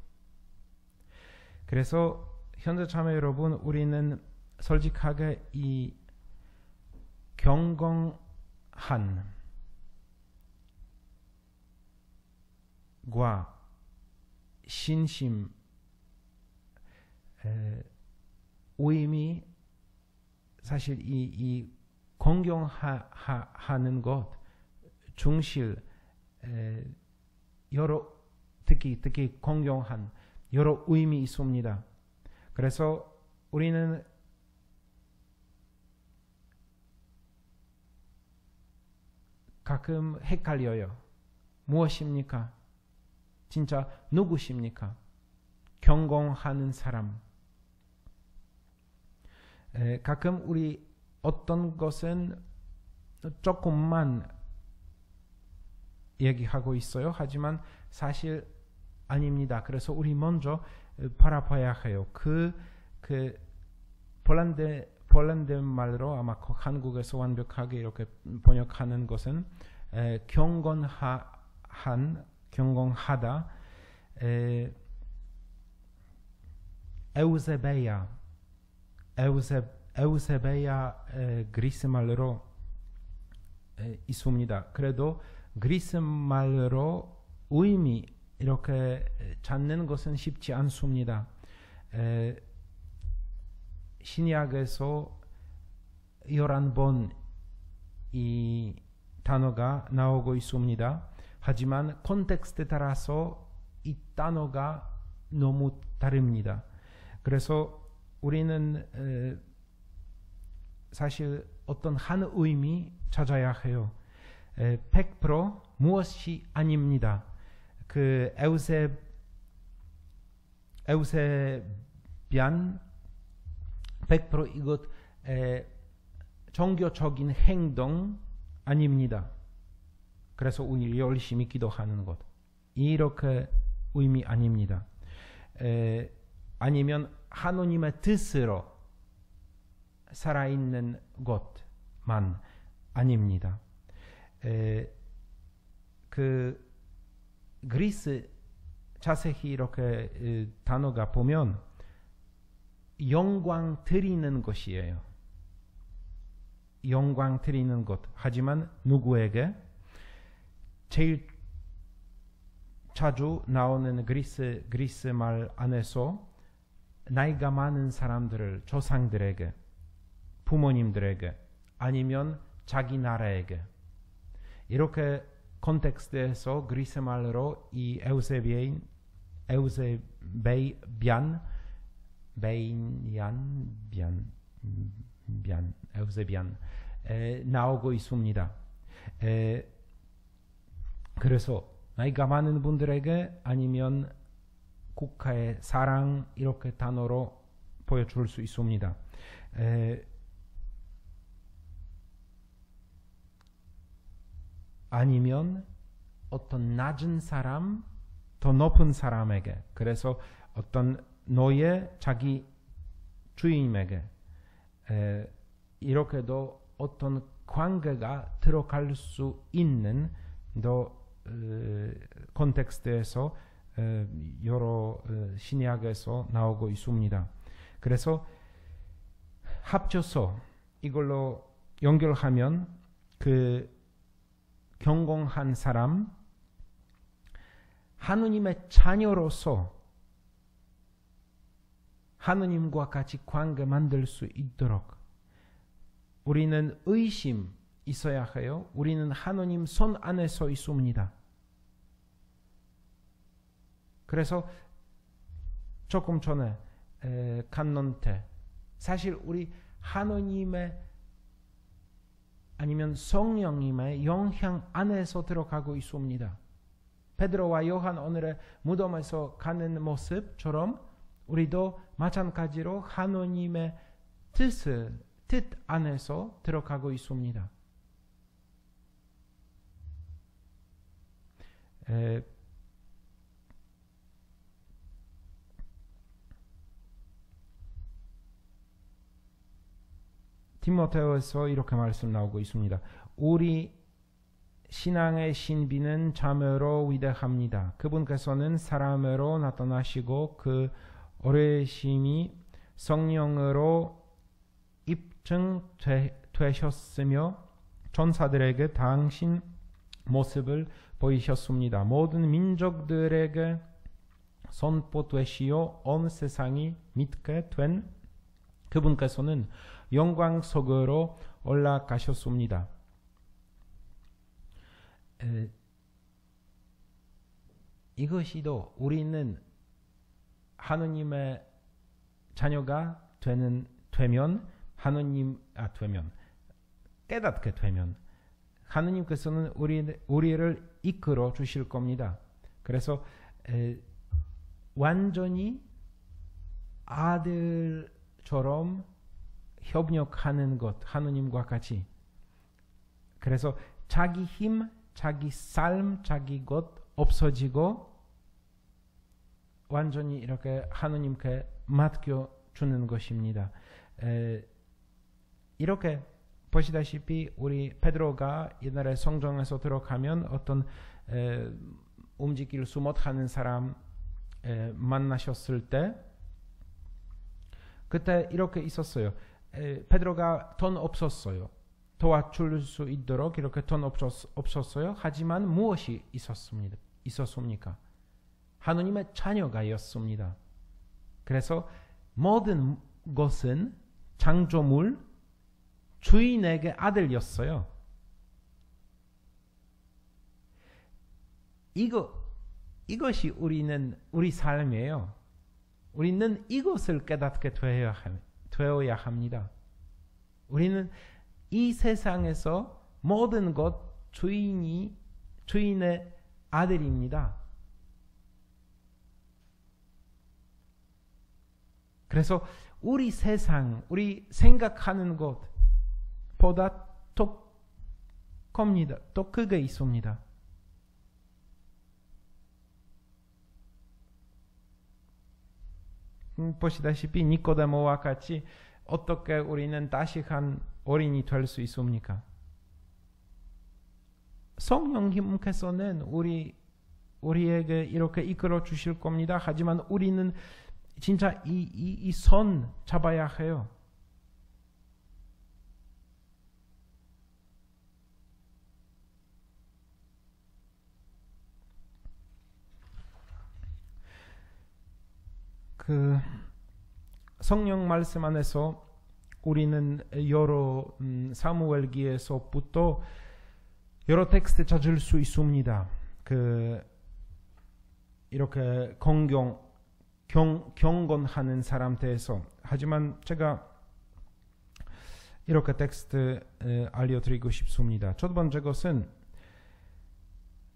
그래서 현재 참여 여러분 우리는 솔직하게 이 경건한 과 신심 의미 사실 이 공경하는 것 중실 여러 특히 공경한 여러 의미 있습니다. 그래서 우리는 가끔 헷갈려요. 무엇입니까? 진짜 누구십니까? 경공하는 사람. 가끔 우리 어떤 것은 조금만 얘기하고 있어요. 하지만 사실 아닙니다. 그래서 우리 먼저 바라봐야 해요. 그 폴란드 말로 아마 한국에서 완벽하게 이렇게 번역하는 것은 경건하다 에우세베야 그리스 말로 있습니다. 그래도 그리스 말로 의미 이렇게 찾는 것은 쉽지 않습니다. 신약에서 11번 이 단어가 나오고 있습니다. 하지만 콘텍스트에 따라서 이 단어가 너무 다릅니다. 그래서 우리는 사실 어떤 한 의미 찾아야 해요. 100% 무엇이 아닙니다. 그 에우세비안 100% 이것 종교적인 행동 아닙니다. 그래서 우리 열심히 기도하는 것 이렇게 의미 아닙니다. 아니면 하나님의 뜻으로 살아있는 것만 아닙니다. 그 그리스 자세히 이렇게 단어가 보면 영광 드리는 것이에요. 영광 드리는 것. 하지만 누구에게? 제일 자주 나오는 그리스 말 안에서 나이가 많은 사람들을 조상들에게, 부모님들에게, 아니면 자기 나라에게 이렇게 컨텍스트에서 그리스 말로 이 에우세비안 나오고 있습니다. 그래서 나이가 많은 분들에게 아니면 국가의 사랑 이렇게 단어로 보여줄 수 있습니다. 아니면 어떤 낮은 사람, 더 높은 사람에게, 그래서 어떤 너의 자기 주인에게 이렇게도 어떤 관계가 들어갈 수 있는 더 컨텍스트에서 여러 신약에서 나오고 있습니다. 그래서 합쳐서 이걸로 연결하면 그 경공한 사람, 하느님의 자녀로서 하느님과 같이 관계 만들 수 있도록 우리는 의심 있어야 해요. 우리는 하느님 손 안에 서 있습니다. 그래서 조금 전에 간론 때 사실 우리 하느님의 아니면 성령님의 영향 안에서 들어가고 있습니다. 베드로와 요한 오늘의 무덤에서 가는 모습처럼 우리도 마찬가지로 하느님의 뜻 안에서 들어가고 있습니다. 디모데후서 이렇게 말씀 나오고 있습니다. 우리 신앙의 신비는 자매로 위대합니다. 그분께서는 사람으로 나타나시고 그 어르심이 성령으로 입증되셨으며 천사들에게 당신 모습을 보이셨습니다. 모든 민족들에게 선포되시어 온 세상이 믿게 된 그분께서는 영광 속으로 올라가셨습니다. 이것이도 우리는 하느님의 자녀가 되면 깨닫게 되면 하느님께서는 우리를 이끌어 주실 겁니다. 그래서 완전히 아들처럼 협력하는 것, 하느님과 같이. 그래서 자기 힘, 자기 삶, 자기 것 없어지고 완전히 이렇게 하느님께 맡겨주는 것입니다. 이렇게 보시다시피 우리 베드로가 옛날에 성전에서 들어가면 어떤 움직일 수 못하는 사람 만나셨을 때 그때 이렇게 있었어요. 베드로가 돈 없었어요. 도와줄 수 있도록 이렇게 돈 없었어요. 하지만 무엇이 있었습니까? 하느님의 자녀가였습니다. 그래서 모든 것은 창조물 주인에게 아들이었어요. 이거 이것이 우리 삶이에요. 우리는 이것을 깨닫게 되어야 합니다. 우리는 이 세상에서 모든 것 주인의 아들입니다. 그래서 우리 세상, 우리 생각하는 것보다 더 큽니다. 더 크게 있습니다. 보시다시피 니코데모와 같이 어떻게 우리는 다시한 어린이 될 수 있습니까? 성령님께서는 우리에게 이렇게 이끌어 주실 겁니다. 하지만 우리는 진짜 이 손 잡아야 해요. 그 성령 말씀 안에서 우리는 여러 사무엘기에서부터 여러 텍스트 찾을 수 있습니다. 이렇게 경건하는 사람 대해서. 하지만 제가 이렇게 텍스트 알려드리고 싶습니다. 첫 번째 것은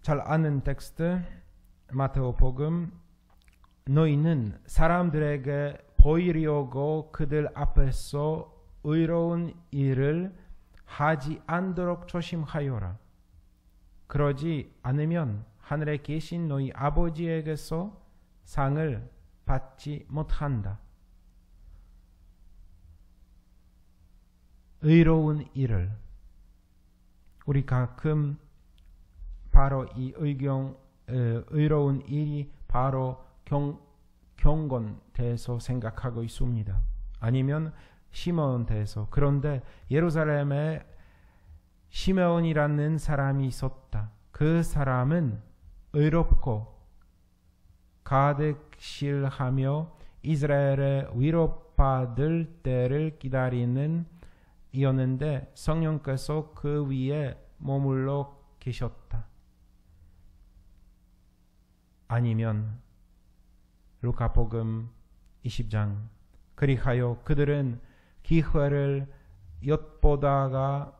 잘 아는 텍스트 마테오복음 너희는 사람들에게 보이려고 그들 앞에서 의로운 일을 하지 않도록 조심하여라. 그러지 않으면 하늘에 계신 너희 아버지에게서 상을 받지 못한다. 의로운 일을 우리 가끔 바로 이 의로운 일이 바로 경건 대해서 생각하고 있습니다. 아니면 시므온 대해서. 그런데 예루살렘에 시므온이라는 사람이 있었다. 그 사람은 의롭고 가득실하며 이스라엘의 위로받을 때를 기다리는 이었는데 성령께서 그 위에 머물러 계셨다. 아니면 루카복음 20장 그리하여 그들은 기회를 엿보다가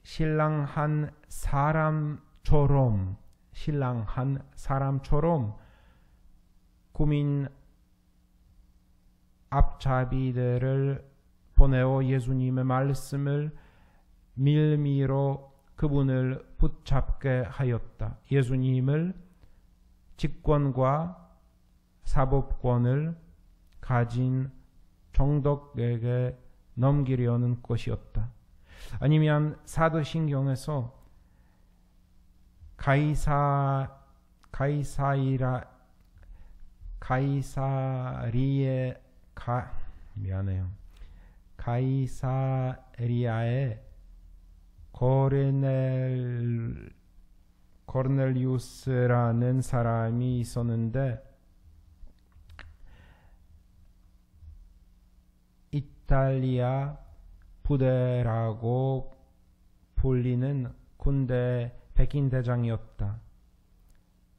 신랑한 사람처럼 구민 앞잡이들을 보내어 예수님의 말씀을 밀미로 그분을 붙잡게 하였다. 예수님을 직권과 사법권을 가진 총독에게 넘기려는 것이었다. 아니면 사도신경에서 가이사리아에 코르넬리우스라는 사람이 있었는데 이탈리아 부대라고 불리는 군대 백인대장이었다.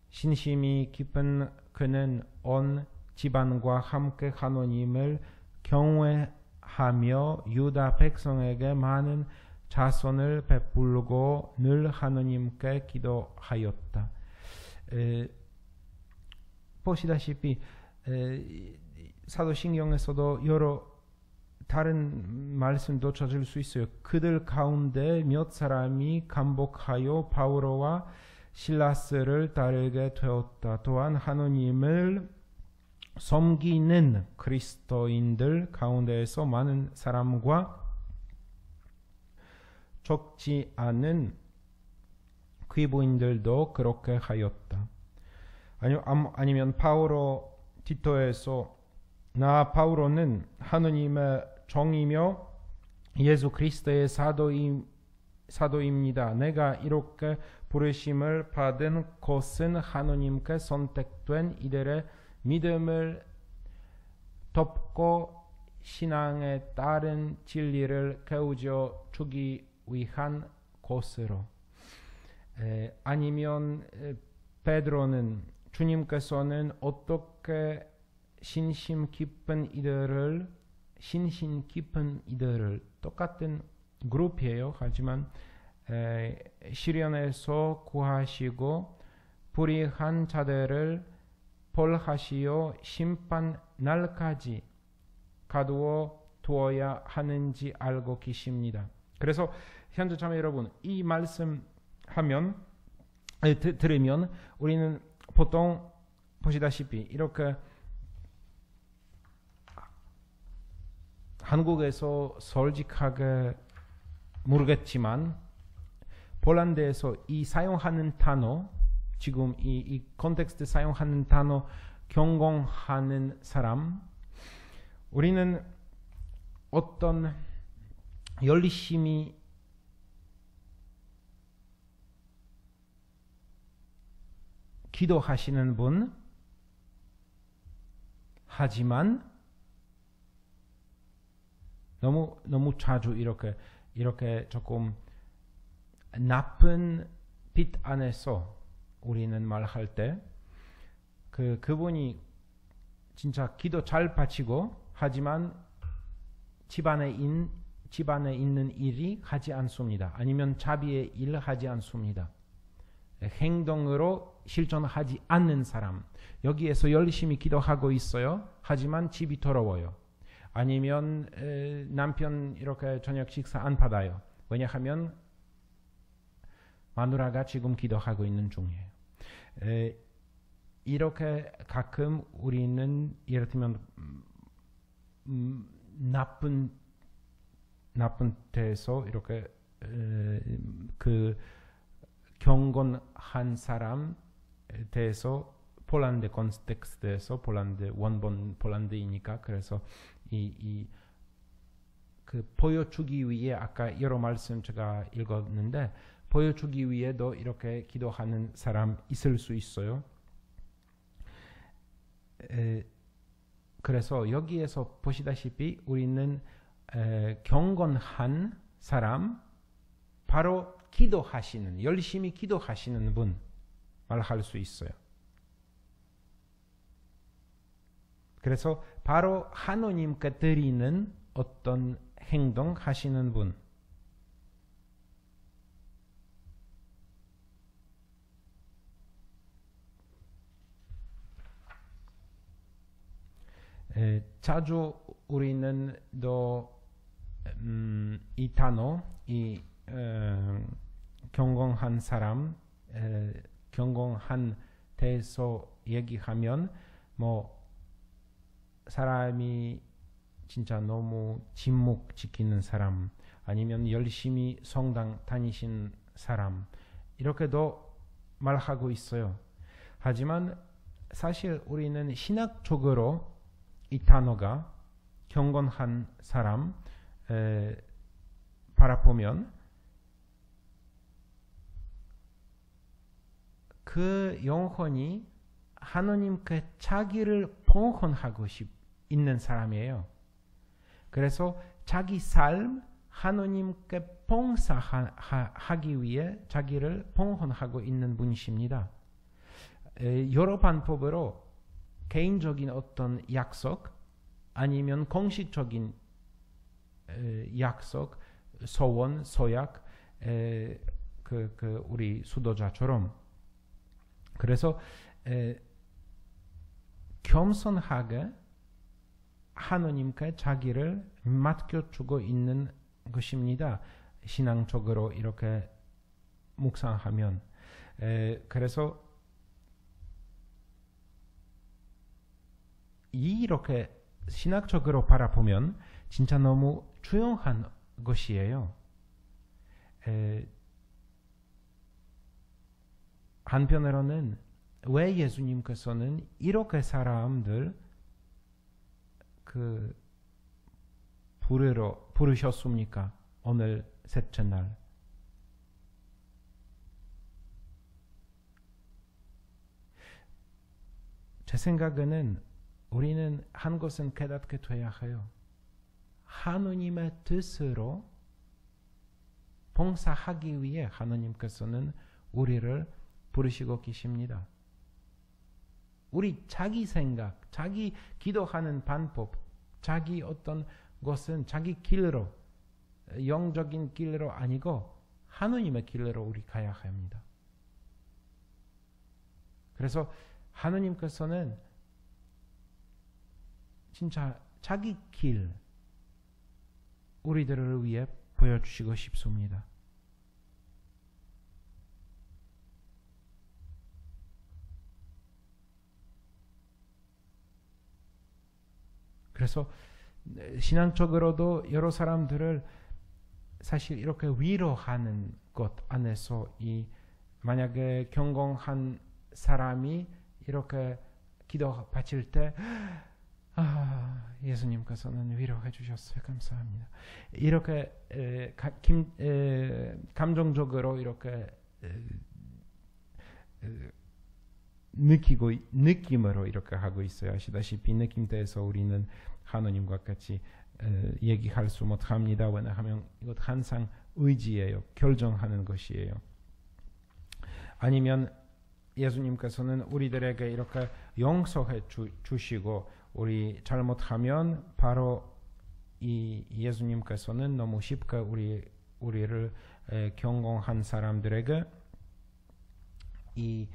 신심이 깊은 그는 온 집안과 함께 하느님을 경외하며 유다 백성에게 많은 자손을 베풀고 늘 하느님께 기도하였다. 보시다시피 사도신경에서도 여러 다른 말씀도 찾을 수 있어요. 그들 가운데 몇 사람이 감복하여 바오로와 실라스를 따르게 되었다. 또한 하느님을 섬기는 그리스도인들 가운데에서 많은 사람과 적지 않은 귀부인들도 그렇게 하였다. 아니면 바오로 디토에서 나 바오로는 하느님의 종이며 예수 그리스도의 사도입니다. 내가 이렇게 부르심을 받은 것은 하느님께 선택된 이들의 믿음을 덮고 신앙에 따른 진리를 깨우쳐 주기 위한 것으로. 아니면 베드로는 주님께서는 어떻게 신심 깊은 이들을 똑같은 그룹이에요. 하지만 시련에서 구하시고 불의한 자들을 벌하시어 심판 날까지 가두어 두어야 하는지 알고 계십니다. 그래서 현재 자매 여러분, 이 말씀 들으면 우리는 보통 보시다시피 이렇게 한국에서 솔직하게 모르겠지만 폴란드에서 이 사용하는 단어, 지금 이 컨텍스트 사용하는 단어 경공하는 사람, 우리는 어떤 열심히 기도하시는 분, 하지만 너무 자주 이렇게 조금 나쁜 빛 안에서 우리는 말할 때 그분이 진짜 기도 잘 바치고 하지만 집안에 있는 일이 하지 않습니다. 아니면 자비의 일 하지 않습니다. 행동으로 실천하지 않는 사람, 여기에서 열심히 기도하고 있어요. 하지만 집이 더러워요. 아니면 남편 이렇게 저녁 식사 안 받아요. 왜냐하면 마누라가 지금 기도하고 있는 중이에요. 이렇게 가끔 우리는 예를 들면 나쁜 데서 이렇게 그 경건한 사람 대해서 폴란드 컨텍스트에서 폴란드 원본 폴란드이니까 그래서 그 보여주기 위해 아까 여러 말씀 제가 읽었는데 보여주기 위해도 이렇게 기도하는 사람 있을 수 있어요. 그래서 여기에서 보시다시피 우리는 경건한 사람, 바로 기도하시는, 열심히 기도하시는 분 말할 수 있어요. 그래서 바로 하나님께 드리는 어떤 행동 하시는 분. 자주 우리는 이 단어, 경건한 사람, 경건한 대해서 얘기하면 사람이 진짜 너무 침묵 지키는 사람, 아니면 열심히 성당 다니신 사람, 이렇게도 말하고 있어요. 하지만 사실 우리는 신학적으로 이 단어가 경건한 사람 바라보면 그 영혼이 하나님께 자기를 봉헌하고 있는 사람이에요. 그래서 자기 삶 하나님께 봉사하기 위해 자기를 봉헌하고 있는 분이십니다. 여러 방법으로 개인적인 어떤 약속 아니면 공식적인 약속, 소원, 서약, 우리 수도자처럼 그래서 겸손하게 하나님께 자기를 맡겨주고 있는 것입니다. 신앙적으로 이렇게 묵상하면 그래서 이렇게 신학적으로 바라보면 진짜 너무 중요한 것이에요. 한편으로는 왜 예수님께서는 이렇게 사람들 부르셨습니까? 오늘 셋째 날. 제 생각에는 우리는 한 것은 깨닫게 돼야 해요. 하느님의 뜻으로 봉사하기 위해 하느님께서는 우리를 부르시고 계십니다. 우리 자기 생각, 자기 기도하는 방법, 자기 어떤 것은 자기 길로, 영적인 길로 아니고 하느님의 길로 우리 가야 합니다. 그래서 하느님께서는 진짜 자기 길 우리들을 위해 보여주시고 싶습니다. 그래서 신앙적으로도 여러 사람들을 사실 이렇게 위로하는 것 안에서 이 만약에 경공한 사람이 이렇게 기도 바칠 때 예수님께서는 위로해 주셨어요. 감사합니다. 이렇게 감정적으로 이렇게 느낌으로 이렇게 하고 있어요. 아시다시피 느낌대에서 우리는 하느님과 같이 얘기할 수 못합니다. 왜냐하면 이것 항상 의지예요. 결정하는 것이에요. 아니면 예수님께서는 우리들에게 이렇게 용서해 주시고 우리 잘못하면 바로 이 예수님께서는 너무 쉽게 우리를 경공한 사람들에게 이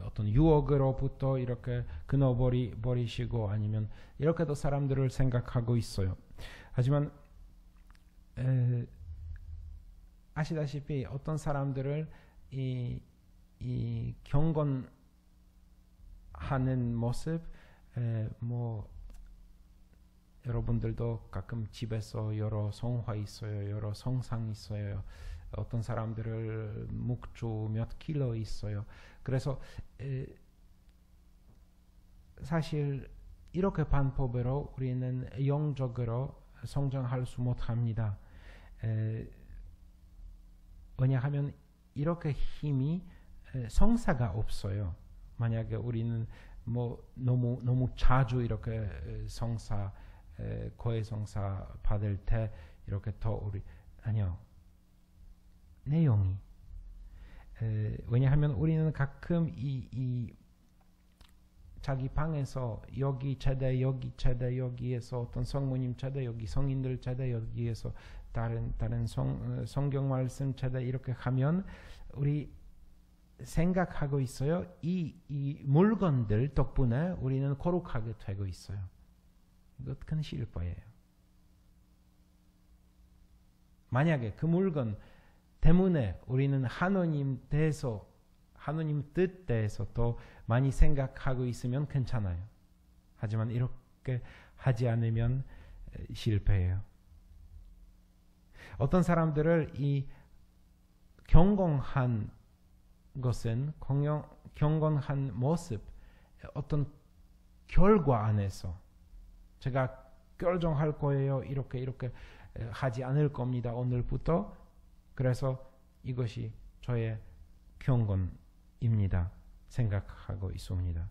어떤 유혹으로부터 이렇게 끊어버리시고 아니면 이렇게도 사람들을 생각하고 있어요. 하지만 아시다시피 어떤 사람들을 이 경건하는 모습 뭐 여러분들도 가끔 집에서 여러 성화 있어요. 여러 성상 있어요. 어떤 사람들을 묵주 몇 킬로 있어요. 그래서 사실 이렇게 방법으로 우리는 영적으로 성장할 수 못합니다. 왜냐하면 이렇게 힘이 성사가 없어요. 만약에 우리는 뭐 너무 자주 이렇게 성사 고해 성사 받을 때 이렇게 더 우리 아니요. 내용이 왜냐하면 우리는 가끔 이 자기 방에서 여기 제대 여기에서 어떤 성모님 제대 여기 성인들 제대 여기에서 다른 성경 말씀 제대 이렇게 하면 우리 생각하고 있어요. 이 물건들 덕분에 우리는 거룩하게 되고 있어요. 이것 큰 실패예요. 만약에 그 물건 때문에 우리는 하느님 뜻 대해서 더 많이 생각하고 있으면 괜찮아요. 하지만 이렇게 하지 않으면 실패해요. 어떤 사람들을 이 경건한 것은 경건한 모습, 어떤 결과 안에서 제가 결정할 거예요. 이렇게 하지 않을 겁니다. 오늘부터. 그래서 이것이 저의 경건입니다. 생각하고 있습니다.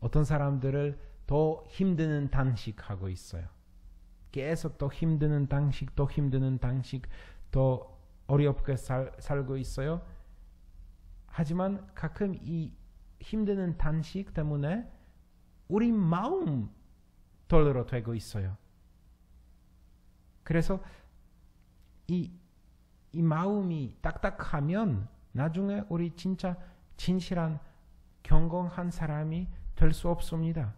어떤 사람들을 더 힘드는 단식하고 있어요. 계속 더 힘드는 단식, 더 어렵게 살고 있어요. 하지만 가끔 이 힘드는 단식 때문에 우리 마음 돌로 되고 있어요. 그래서 이 마음이 딱딱하면 나중에 우리 진짜 진실한 경건한 사람이 될 수 없습니다.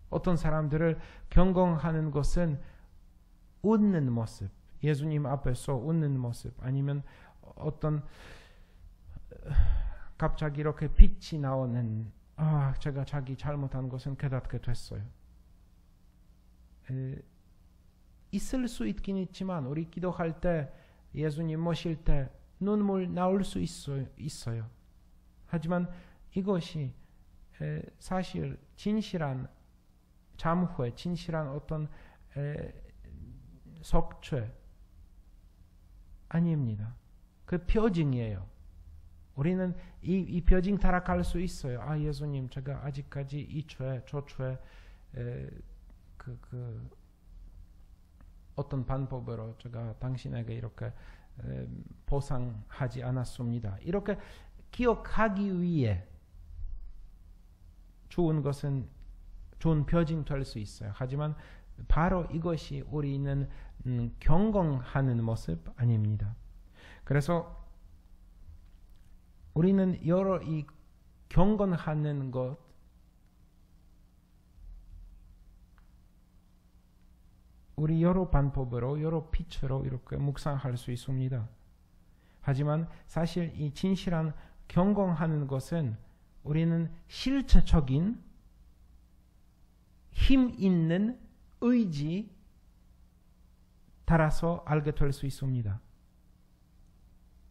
어떤 사람들을 경건하는 것은 웃는 모습, 예수님 앞에서 웃는 모습, 아니면 어떤 갑자기 이렇게 빛이 나오는 제가 자기 잘못한 것은 깨닫게 됐어요. 있을 수 있긴 있지만 우리 기도할 때 예수님 모실 때 눈물 나올 수 있어요. 하지만 이것이 사실 진실한 잠회, 진실한 어떤 속죄 아닙니다. 그 표징이에요. 우리는 이 표징 타락할 수 있어요. 예수님 제가 아직까지 이 죄, 저 죄 어떤 방법으로 제가 당신에게 이렇게 보상하지 않았습니다. 이렇게 기억하기 위해 좋은 것은 좋은 표징 될 수 있어요. 하지만 바로 이것이 우리는 경건하는 모습 아닙니다. 그래서 우리는 여러 이 경건하는 것, 우리 여러 방법으로 여러 빛으로 이렇게 묵상할 수 있습니다. 하지만 사실 이 진실한 경건하는 것은 우리는 실체적인 힘 있는 의지 따라서 알게 될 수 있습니다.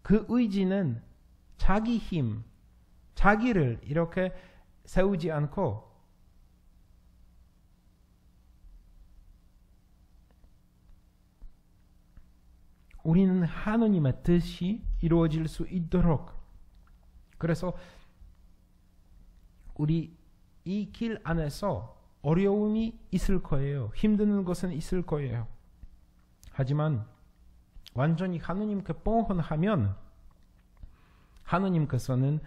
그 의지는 자기 힘, 자기를 이렇게 세우지 않고 우리는 하느님의 뜻이 이루어질 수 있도록, 그래서 우리 이 길 안에서 어려움이 있을 거예요. 힘드는 것은 있을 거예요. 하지만 완전히 하느님께 뻔하면 하느님께서는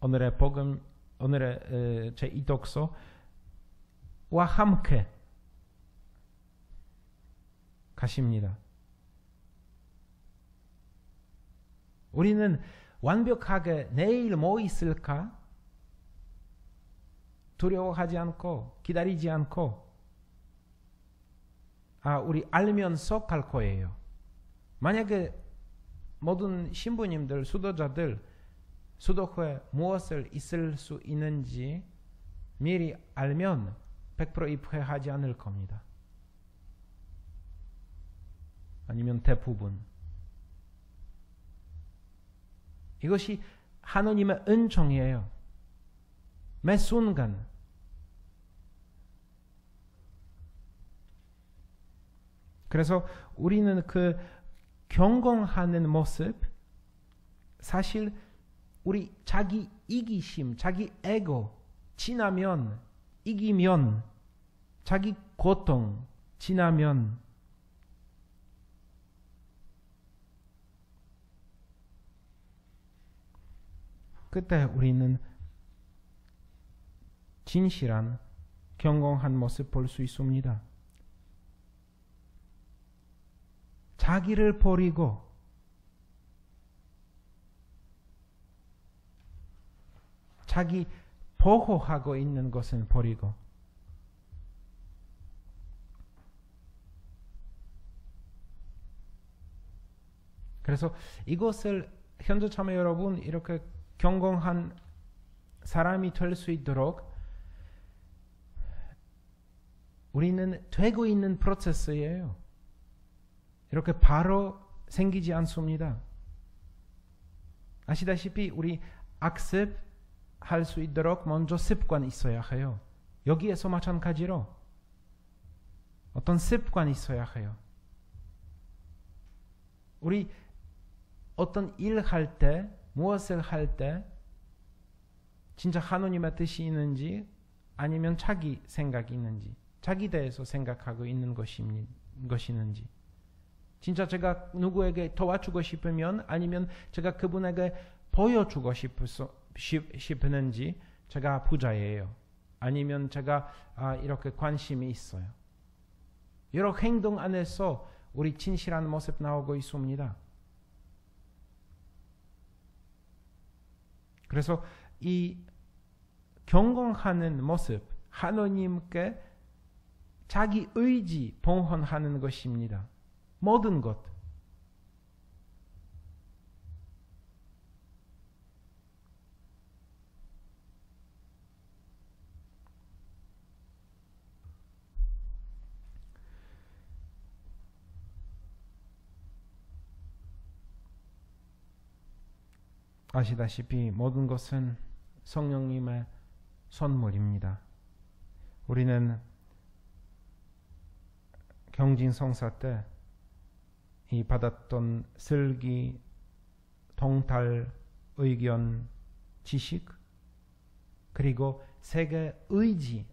오늘의 복음, 오늘의 제 이독서와 함께 가십니다. 우리는 완벽하게 내일 뭐 있을까 두려워하지 않고 기다리지 않고 우리 알면서 갈 거예요. 만약에 모든 신부님들, 수도자들 수도 후에 무엇을 있을 수 있는지 미리 알면 100% 입회하지 않을 겁니다. 아니면 대부분. 이것이 하느님의 은총이에요. 매 순간 그래서 우리는 그 경건하는 모습, 사실 우리 자기 이기심, 자기 에고 지나면, 이기면, 자기 고통 지나면 그때 우리는 진실한 경건한 모습 볼 수 있습니다. 자기를 버리고 자기 보호하고 있는 것은 버리고 그래서 이것을 현재 참여 여러분 이렇게 경건한 사람이 될 수 있도록 우리는 되고 있는 프로세스예요. 이렇게 바로 생기지 않습니다. 아시다시피 우리 악습할 수 있도록 먼저 습관이 있어야 해요. 여기에서 마찬가지로 어떤 습관이 있어야 해요. 우리 어떤 일 할 때, 무엇을 할 때 진짜 하느님의 뜻이 있는지 아니면 자기 생각이 있는지, 자기 대해서 생각하고 있는 것이는지, 진짜 제가 누구에게 도와주고 싶으면 아니면 제가 그분에게 보여주고 싶는지, 제가 부자예요. 아니면 제가 이렇게 관심이 있어요. 여러 행동 안에서 우리 진실한 모습 나오고 있습니다. 그래서 이 경건하는 모습, 하느님께 자기 의지 봉헌하는 것입니다. 모든 것. 아시다시피 모든 것은 성령님의 선물입니다. 우리는 경진성사 때 이 받았던 슬기, 동탈, 의견, 지식, 그리고 세계 의지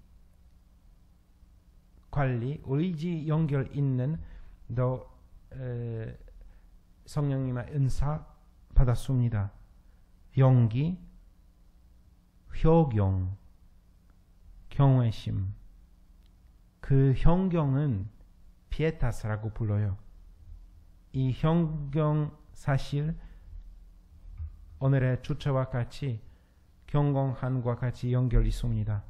관리, 의지 연결 있는 더 성령님의 은사 받았습니다. 용기, 효경, 경외심. 그 현경은 피에타스라고 불러요. 이 현경 사실 오늘의 주체와 같이 경건함과 같이 연결 있습니다.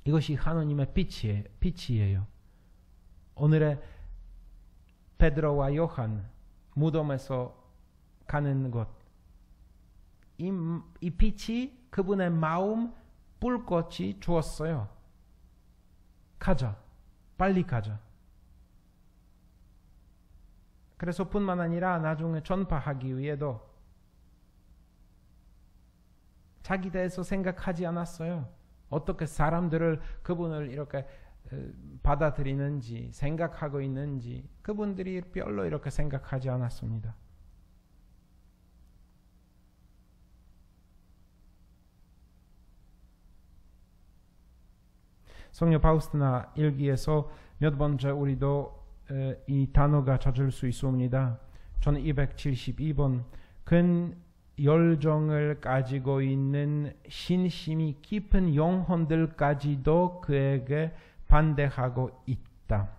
이것이 하나님의 빛이에요. 오늘의 베드로와 요한 무덤에서 가는 것, 이 빛이 그분의 마음 불꽃이 주었어요. 가자, 빨리 가자. 그래서 뿐만 아니라 나중에 전파하기 위해도 자기 대해서 생각하지 않았어요. 어떻게 사람들을 그분을 이렇게 받아들이는지 생각하고 있는지 그분들이 별로 이렇게 생각하지 않았습니다. 성녀 파우스티나 일기에서 몇 번째 우리도 이 단어가 찾을 수 있습니다. 1272번 큰 열정을 가지고 있는 신심이 깊은 영혼들까지도 그에게 반대하고 있다.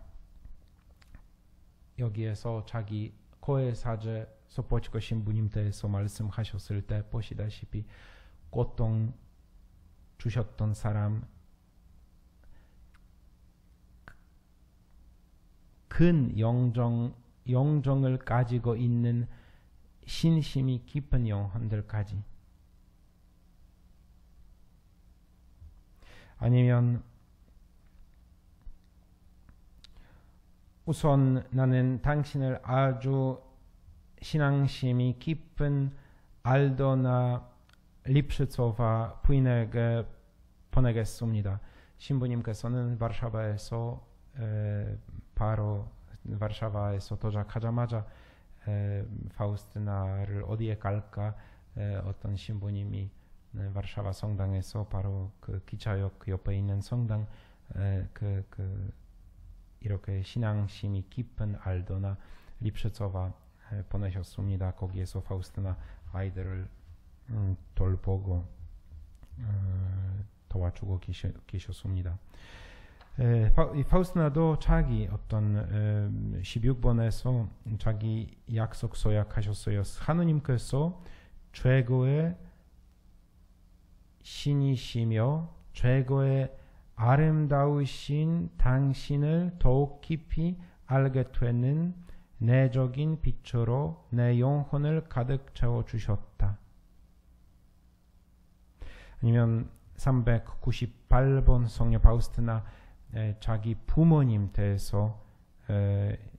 여기에서 자기 고해사제 소포치코 신부님 대해서 말씀하셨을 때 보시다시피 고통 주셨던 사람, 큰 영정을 가지고 있는 신심이 깊은 영혼들까지. 아니면 우선 나는 당신을 아주 신앙심이 깊은 알도나 립시초바 부인에게 보내겠습니다. 신부님께서는 와르샤바에서 바로 와르샤바에서 도착하자마자 파우스티나를 어디에 갈까 어떤 신부님이 와르샤바 성당에서 바로 그 기차역 옆에 있는 성당 이렇게 신앙심이 깊은 알도나 립시초바 보내셨습니다. 거기에서 파우스티나 아이들을 돌보고 도와주고 계셨습니다. 파우스티나도 자기 어떤 16번에서 자기 약속 서약하셨어요. 하느님께서 최고의 신이시며 최고의 아름다우신 당신을 더욱 깊이 알게 되는 내적인 빛으로 내 영혼을 가득 채워주셨다. 아니면 398번 성녀 파우스티나 자기 부모님 대해서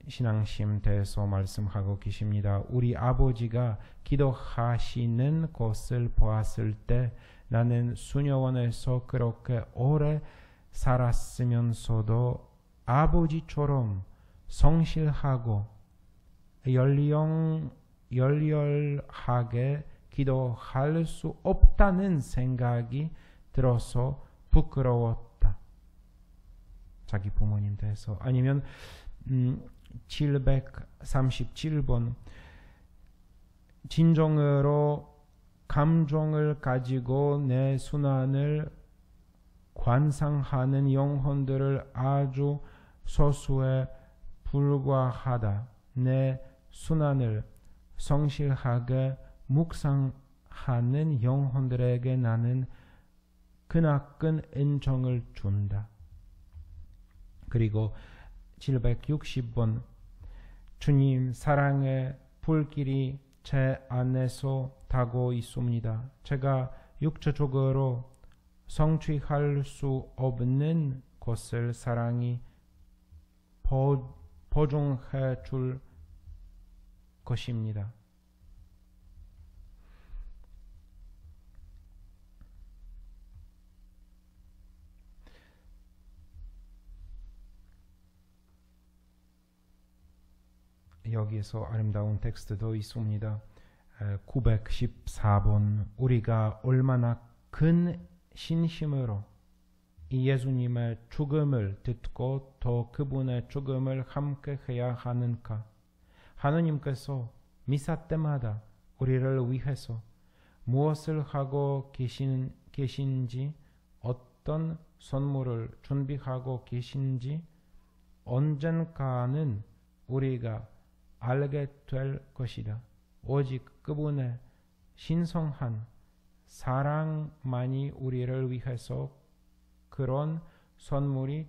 신앙심 대해서 말씀하고 계십니다. 우리 아버지가 기도하시는 것을 보았을 때 나는 수녀원에서 그렇게 오래 살았으면서도 아버지처럼 성실하고 열렬하게 기도할 수 없다는 생각이 들어서 부끄러웠다. 자기 부모님 대해서. 아니면 737번 진정으로 감정을 가지고 내 순환을 관상하는 영혼들을 아주 소수에 불과하다. 내 순환을 성실하게 묵상하는 영혼들에게 나는 크나큰 은총을 준다. 그리고 760번 주님 사랑의 불길이 제 안에서 타고 있습니다. 제가 육체적으로 성취할 수 없는 것을 사랑이 보증해 줄 것입니다. 여기에서 아름다운 텍스트도 있습니다. 914번 우리가 얼마나 큰 신심으로 이 예수님의 죽음을 듣고 또 그분의 죽음을 함께 해야 하는가. 하느님께서 미사 때마다 우리를 위해서 무엇을 하고 계신지, 어떤 선물을 준비하고 계신지 언젠가는 우리가 알게 될 것이다. 오직 그분의 신성한 사랑만이 우리를 위해서 그런 선물이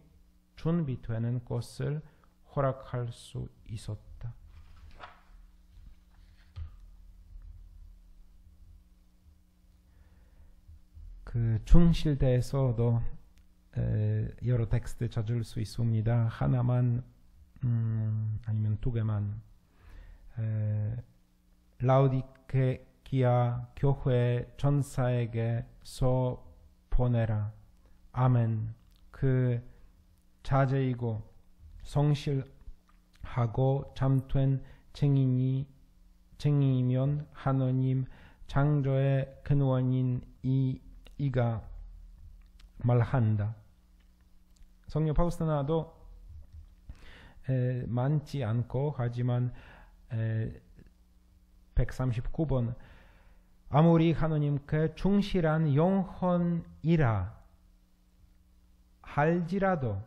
준비되는 것을 허락할 수 있었다. 그 중실대에서도 여러 텍스트 찾을 수 있습니다. 하나만 아니면 두 개만. 라우디게아 교회 전사에게 서 보내라. 아멘. 그 자제이고 성실하고 참된 증인이면 하느님 창조의 근원인 이가 말한다. 성령 파우스티나도 많지 않고 하지만 139번 아무리 하느님께 충실한 영혼이라 할지라도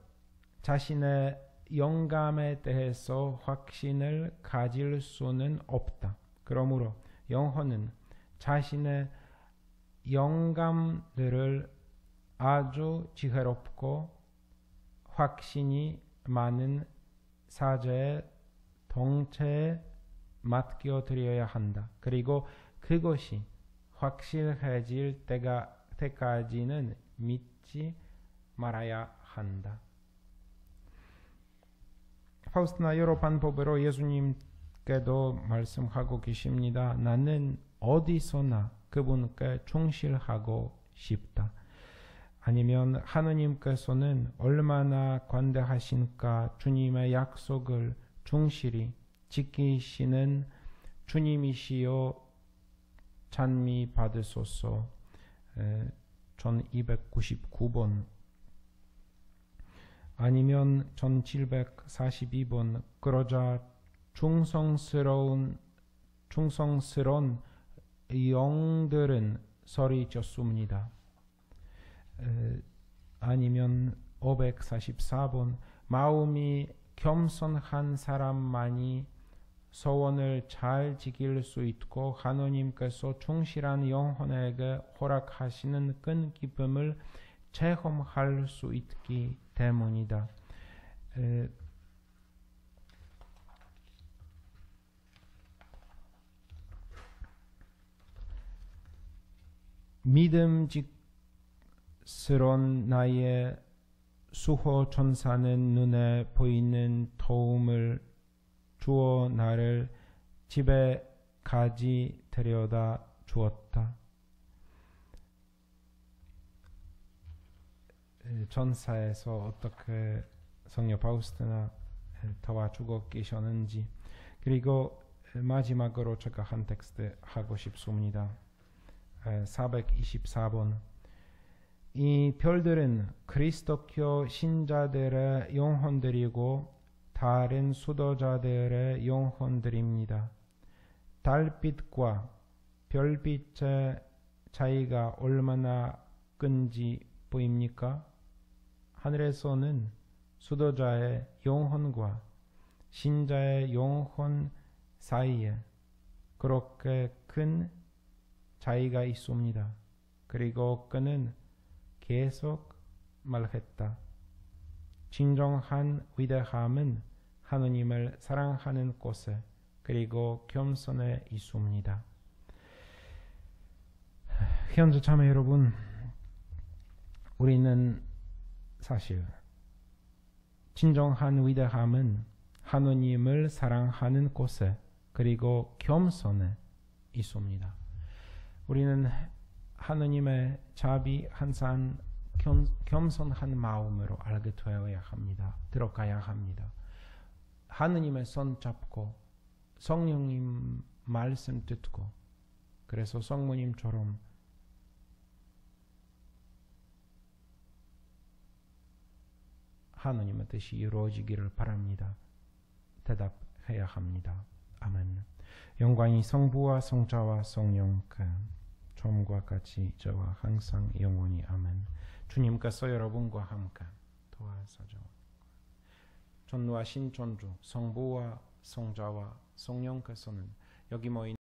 자신의 영감에 대해서 확신을 가질 수는 없다. 그러므로 영혼은 자신의 영감들을 아주 지혜롭고 확신이 많은 사제의 동체에 맡겨드려야 한다. 그리고 그것이 확실해질 때까지는 믿지 말아야 한다. 파우스티나 여러 방법으로 예수님께도 말씀하고 계십니다. 나는 어디서나 그분께 충실하고 싶다. 아니면 하느님께서는 얼마나 관대하신가 주님의 약속을 충실히 지키시는 주님이시여 찬미 받으소서. 1299번 아니면 1742번 그러자 충성스러운 영들은 소리쳤습니다. 아니면 544번 마음이 겸손한 사람만이 소원을 잘 지킬 수 있고 하느님께서 충실한 영혼에게 허락하시는 큰 기쁨을 체험할 수 있기 때문이다. 믿음직스러운 나의 수호 천사는 눈에 보이는 도움을 주어 나를 집에까지 데려다 주었다. 전사에서 어떻게 성녀 파우스티나 도와주고 계셨는지, 그리고 마지막으로 제가 한 텍스트 하고 싶습니다. 424번 이 별들은 그리스도교 신자들의 영혼들이고 다른 수도자들의 영혼들입니다. 달빛과 별빛의 차이가 얼마나 큰지 보입니까? 하늘에서는 수도자의 영혼과 신자의 영혼 사이에 그렇게 큰 차이가 있습니다. 그리고 그는 계속 말했다. 진정한 위대함은 하느님을 사랑하는 곳에 그리고 겸손에 있습니다. 현재 자매 여러분, 우리는 사실 진정한 위대함은 하느님을 사랑하는 곳에 그리고 겸손에 있습니다. 우리는 하느님의 자비 항상 겸손한 마음으로 알게 되어야 합니다. 들어가야 합니다. 하느님의 손 잡고 성령님 말씀 듣고 그래서 성모님처럼 하느님의 뜻이 이루어지기를 바랍니다. 대답해야 합니다. 아멘. 영광이 성부와 성자와 성령께 처음과 같이 저와 항상 영원히 아멘. 주님께서 여러분과 함께 도와주셔서 전노하신 전주 성부와 성자와 성령께서는 여기 모인